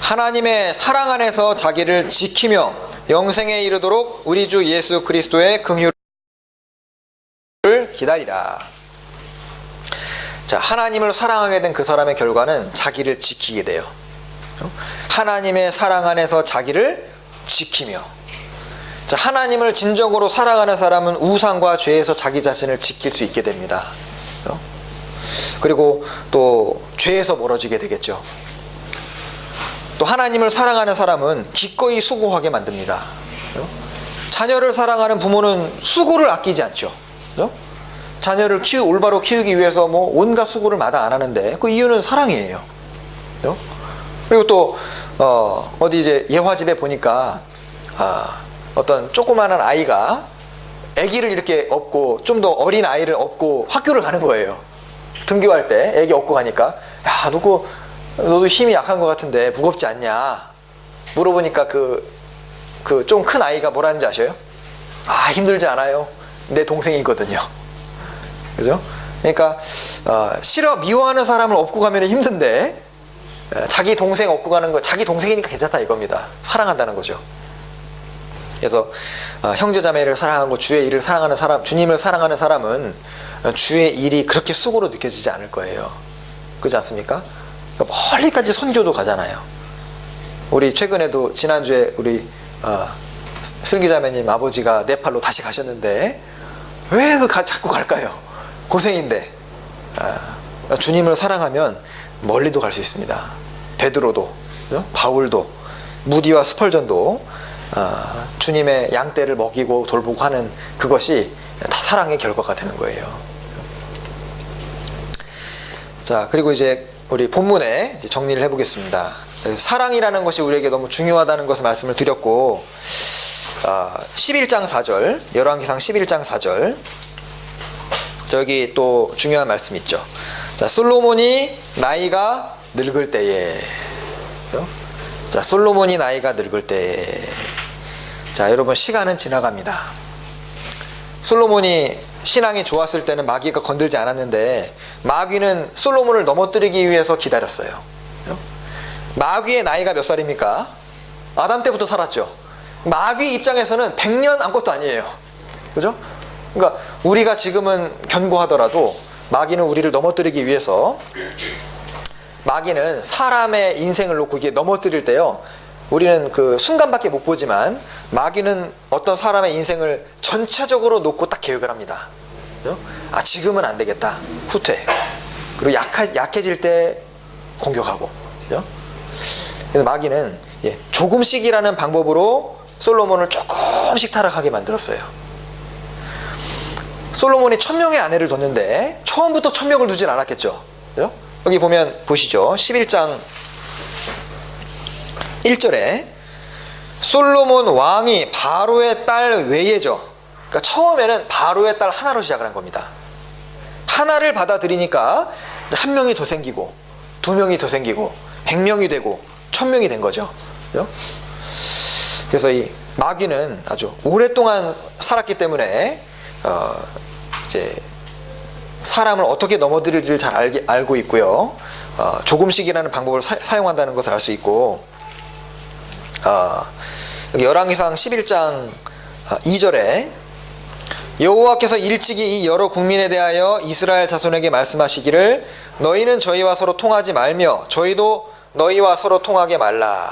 하나님의 사랑 안에서 자기를 지키며 영생에 이르도록 우리 주 예수 그리스도의 긍휼을 기다리라. 자, 하나님을 사랑하게 된 그 사람의 결과는 자기를 지키게 돼요. 하나님의 사랑 안에서 자기를 지키며. 자, 하나님을 진정으로 사랑하는 사람은 우상과 죄에서 자기 자신을 지킬 수 있게 됩니다. 그리고 또 죄에서 멀어지게 되겠죠. 또 하나님을 사랑하는 사람은 기꺼이 수고하게 만듭니다. 자녀를 사랑하는 부모는 수고를 아끼지 않죠. 자녀를 올바로 키우기 위해서 뭐 온갖 수고를 마다 안 하는데 그 이유는 사랑이에요. 그리고 또 어디 이제 예화집에 보니까 어떤 조그마한 아이가 아기를 이렇게 업고 좀 더 어린 아이를 업고 학교를 가는 거예요. 등교할 때 아기 업고 가니까, 야, 너도 힘이 약한 것 같은데 무겁지 않냐 물어보니까 그 좀 큰 아이가 뭐라는지 아셔요? 힘들지 않아요. 내 동생이거든요. 그죠? 그러니까 싫어 미워하는 사람을 업고 가면 힘든데 자기 동생 업고 가는 거, 자기 동생이니까 괜찮다 이겁니다. 사랑한다는 거죠. 그래서 형제자매를 사랑하고 주의 일을 사랑하는 사람, 주님을 사랑하는 사람은 주의 일이 그렇게 수고로 느껴지지 않을 거예요. 그렇지 않습니까? 멀리까지 선교도 가잖아요. 우리 최근에도 지난주에 우리 슬기자매님 아버지가 네팔로 다시 가셨는데 왜 자꾸 갈까요? 고생인데. 주님을 사랑하면 멀리도 갈 수 있습니다. 베드로도, 바울도, 무디와 스펄전도 주님의 양떼를 먹이고 돌보고 하는 그것이 다 사랑의 결과가 되는 거예요. 자, 그리고 이제 우리 본문에 이제 정리를 해보겠습니다. 사랑이라는 것이 우리에게 너무 중요하다는 것을 말씀을 드렸고, 11장 4절, 열왕기상 11장 4절, 저기 또 중요한 말씀 있죠. 자, 솔로몬이 나이가 늙을 때에, 자, 솔로몬이 나이가 늙을 때에. 자, 여러분, 시간은 지나갑니다. 솔로몬이 신앙이 좋았을 때는 마귀가 건들지 않았는데 마귀는 솔로몬을 넘어뜨리기 위해서 기다렸어요. 마귀의 나이가 몇 살입니까? 아담 때부터 살았죠. 마귀 입장에서는 100년 아무것도 아니에요. 그죠? 그러니까 우리가 지금은 견고하더라도 마귀는 우리를 넘어뜨리기 위해서, 마귀는 사람의 인생을 놓고 이게 넘어뜨릴 때요, 우리는 그 순간밖에 못 보지만 마귀는 어떤 사람의 인생을 전체적으로 놓고 딱 계획을 합니다. 지금은 안 되겠다. 후퇴. 그리고 약해질 때 공격하고. 그래서 마귀는 조금씩이라는 방법으로 솔로몬을 조금씩 타락하게 만들었어요. 솔로몬이 1000명의 아내를 뒀는데 처음부터 1000명을 두진 않았겠죠. 여기 보면 보시죠. 11장 1절에 솔로몬 왕이 바로의 딸 외에죠. 그러니까 처음에는 바로의 딸 하나로 시작을 한 겁니다. 하나를 받아들이니까 한 명이 더 생기고, 두 명이 더 생기고, 100명이 되고, 1000명이 된 거죠. 그래서 이 마귀는 아주 오랫동안 살았기 때문에 이제 사람을 어떻게 넘어뜨릴지를 잘 알고 있고요. 조금씩이라는 방법을 사용한다는 것을 알 수 있고, 여기 열왕기상 11장 2절에 여호와께서 일찍이 이 여러 국민에 대하여 이스라엘 자손에게 말씀하시기를 너희는 저희와 서로 통하지 말며 저희도 너희와 서로 통하게 말라.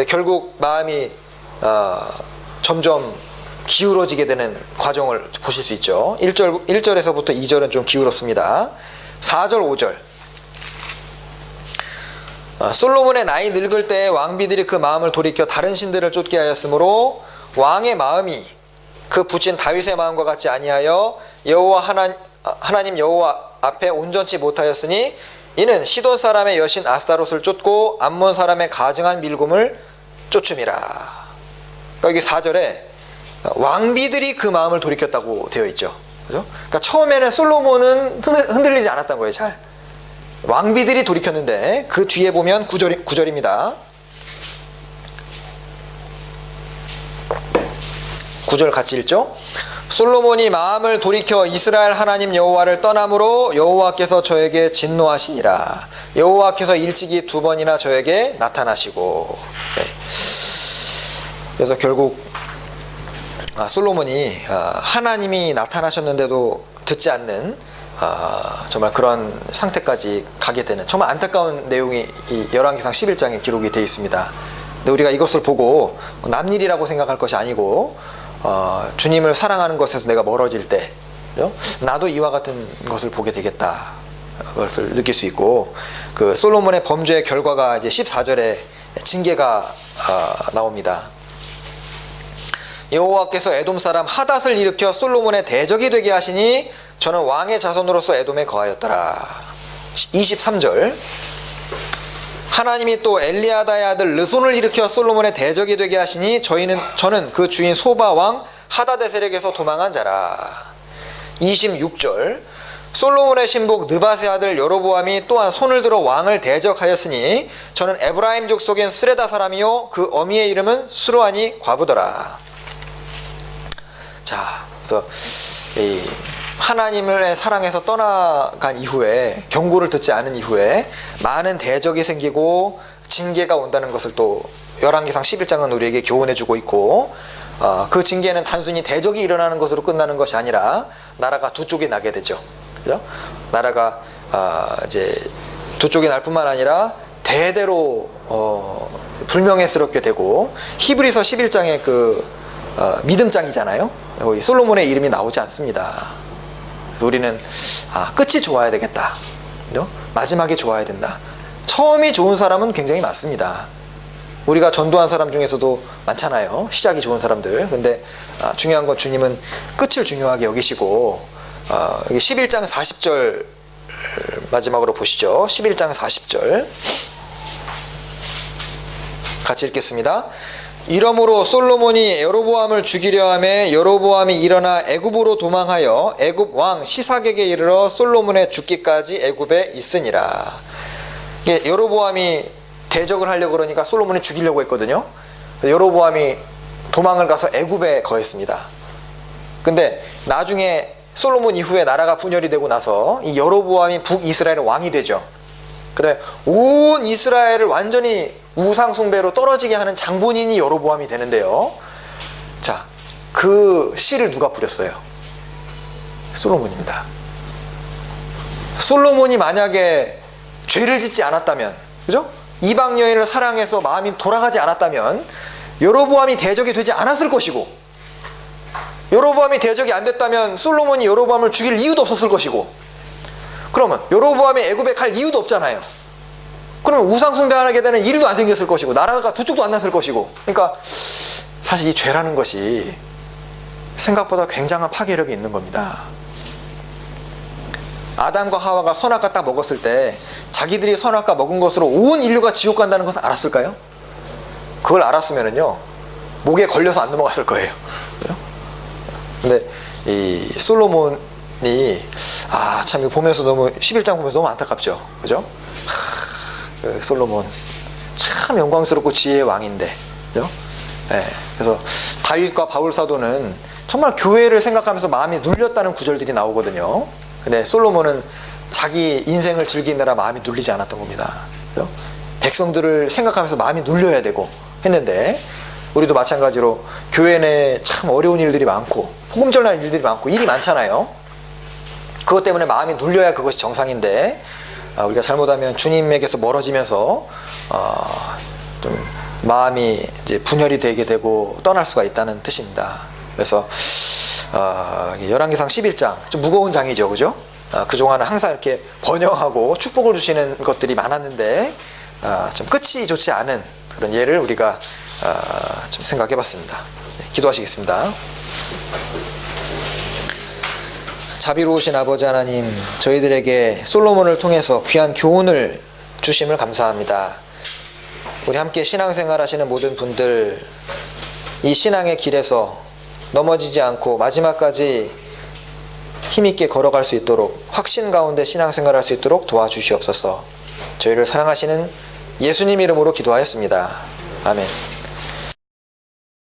결국 마음이 점점 기울어지게 되는 과정을 보실 수 있죠. 1절에서부터 2절은 좀 기울었습니다. 4절 5절, 솔로몬의 나이 늙을 때 왕비들이 그 마음을 돌이켜 다른 신들을 쫓게 하였으므로 왕의 마음이 그 부친 다윗의 마음과 같지 아니하여 여호와 하나님 여호와 앞에 온전치 못하였으니 이는 시돈 사람의 여신 아스타롯을 쫓고 암몬 사람의 가증한 밀곰을 쫓음이라. 여기 4절에 왕비들이 그 마음을 돌이켰다고 되어 있죠. 그죠? 그러니까 처음에는 솔로몬은 흔들리지 않았던 거예요. 잘. 왕비들이 돌이켰는데 그 뒤에 보면 9절입니다. 9절 같이 읽죠. 솔로몬이 마음을 돌이켜 이스라엘 하나님 여호와를 떠남으로 여호와께서 저에게 진노하시니라. 여호와께서 일찍이 2번이나 저에게 나타나시고. 네. 그래서 결국 솔로몬이 하나님이 나타나셨는데도 듣지 않는 정말 그런 상태까지 가게 되는 정말 안타까운 내용이 이 열왕기상 11장에 기록이 되어 있습니다. 근데 우리가 이것을 보고 남일이라고 생각할 것이 아니고 주님을 사랑하는 것에서 내가 멀어질 때 나도 이와 같은 것을 보게 되겠다, 그것을 느낄 수 있고, 그 솔로몬의 범죄의 결과가 이제 14절에 징계가 나옵니다. 여호와께서 에돔 사람 하닷을 일으켜 솔로몬의 대적이 되게 하시니 저는 왕의 자손으로서 에돔에 거하였더라. 23절, 하나님이 또 엘리아다의 아들 르손을 일으켜 솔로몬의 대적이 되게 하시니 저는 그 주인 소바 왕 하닷의 세력에서 도망한 자라. 26절, 솔로몬의 신복 느밧의 아들 여로보암이 또한 손을 들어 왕을 대적하였으니 저는 에브라임 족속인 스레다 사람이요 그 어미의 이름은 수르아니 과부더라. 자, 그래서 이 하나님을 사랑해서 떠나간 이후에, 경고를 듣지 않은 이후에 많은 대적이 생기고 징계가 온다는 것을 또 열왕기상 11장은 우리에게 교훈해주고 있고, 그 징계는 단순히 대적이 일어나는 것으로 끝나는 것이 아니라 나라가 두 쪽이 나게 되죠. 그죠? 나라가 이제 두 쪽이 날 뿐만 아니라 대대로 불명예스럽게 되고, 히브리서 11장의 그 믿음장이잖아요. 거기 솔로몬의 이름이 나오지 않습니다. 그래서 우리는 끝이 좋아야 되겠다, 그죠? 마지막이 좋아야 된다. 처음이 좋은 사람은 굉장히 많습니다. 우리가 전도한 사람 중에서도 많잖아요, 시작이 좋은 사람들. 근데 중요한 건 주님은 끝을 중요하게 여기시고, 여기 11장 40절 마지막으로 보시죠. 11장 40절 같이 읽겠습니다. 이러므로 솔로몬이 여로보암을 죽이려 하매 여로보암이 일어나 애굽으로 도망하여 애굽 왕 시삭에게 이르러 솔로몬의 죽기까지 애굽에 있으니라. 이게 여로보암이 대적을 하려고 그러니까 솔로몬이 죽이려고 했거든요. 여로보암이 도망을 가서 애굽에 거했습니다. 근데 나중에 솔로몬 이후에 나라가 분열이 되고 나서 이 여로보암이 북이스라엘의 왕이 되죠. 그 다음에 온 이스라엘을 완전히 우상 숭배로 떨어지게 하는 장본인이 여로보암이 되는데요. 자, 그 씨를 누가 뿌렸어요? 솔로몬입니다. 솔로몬이 만약에 죄를 짓지 않았다면, 그죠? 이방 여인을 사랑해서 마음이 돌아가지 않았다면 여로보암이 대적이 되지 않았을 것이고, 여로보암이 대적이 안 됐다면 솔로몬이 여로보암을 죽일 이유도 없었을 것이고, 그러면 여로보암이 애굽에 갈 이유도 없잖아요. 그러면 우상 숭배하게 되는 일도 안 생겼을 것이고, 나라가 두 쪽도 안 났을 것이고. 그러니까 사실 이 죄라는 것이 생각보다 굉장한 파괴력이 있는 겁니다. 아담과 하와가 선악과 딱 먹었을 때 자기들이 선악과 먹은 것으로 온 인류가 지옥 간다는 것을 알았을까요? 그걸 알았으면은요, 목에 걸려서 안 넘어갔을 거예요. 근데 이 솔로몬이 참 이거 보면서 너무 11장 보면서 너무 안타깝죠, 그죠? 그 솔로몬 참 영광스럽고 지혜의 왕인데, 그죠? 네, 그래서 다윗과 바울 사도는 정말 교회를 생각하면서 마음이 눌렸다는 구절들이 나오거든요. 근데 솔로몬은 자기 인생을 즐기느라 마음이 눌리지 않았던 겁니다. 그죠? 백성들을 생각하면서 마음이 눌려야 되고 했는데, 우리도 마찬가지로 교회 내에 참 어려운 일들이 많고 복음 전할 일들이 많고 일이 많잖아요. 그것 때문에 마음이 눌려야 그것이 정상인데, 우리가 잘못하면 주님에게서 멀어지면서 좀 마음이 이제 분열이 되게 되고 떠날 수가 있다는 뜻입니다. 그래서 열왕기상 11장 좀 무거운 장이죠, 그죠? 그동안은 항상 이렇게 번영하고 축복을 주시는 것들이 많았는데 좀 끝이 좋지 않은 그런 예를 우리가 좀 생각해 봤습니다. 네, 기도하시겠습니다. 자비로우신 아버지 하나님, 저희들에게 솔로몬을 통해서 귀한 교훈을 주심을 감사합니다. 우리 함께 신앙생활 하시는 모든 분들, 이 신앙의 길에서 넘어지지 않고 마지막까지 힘있게 걸어갈 수 있도록, 확신 가운데 신앙생활 할 수 있도록 도와주시옵소서. 저희를 사랑하시는 예수님 이름으로 기도하였습니다. 아멘.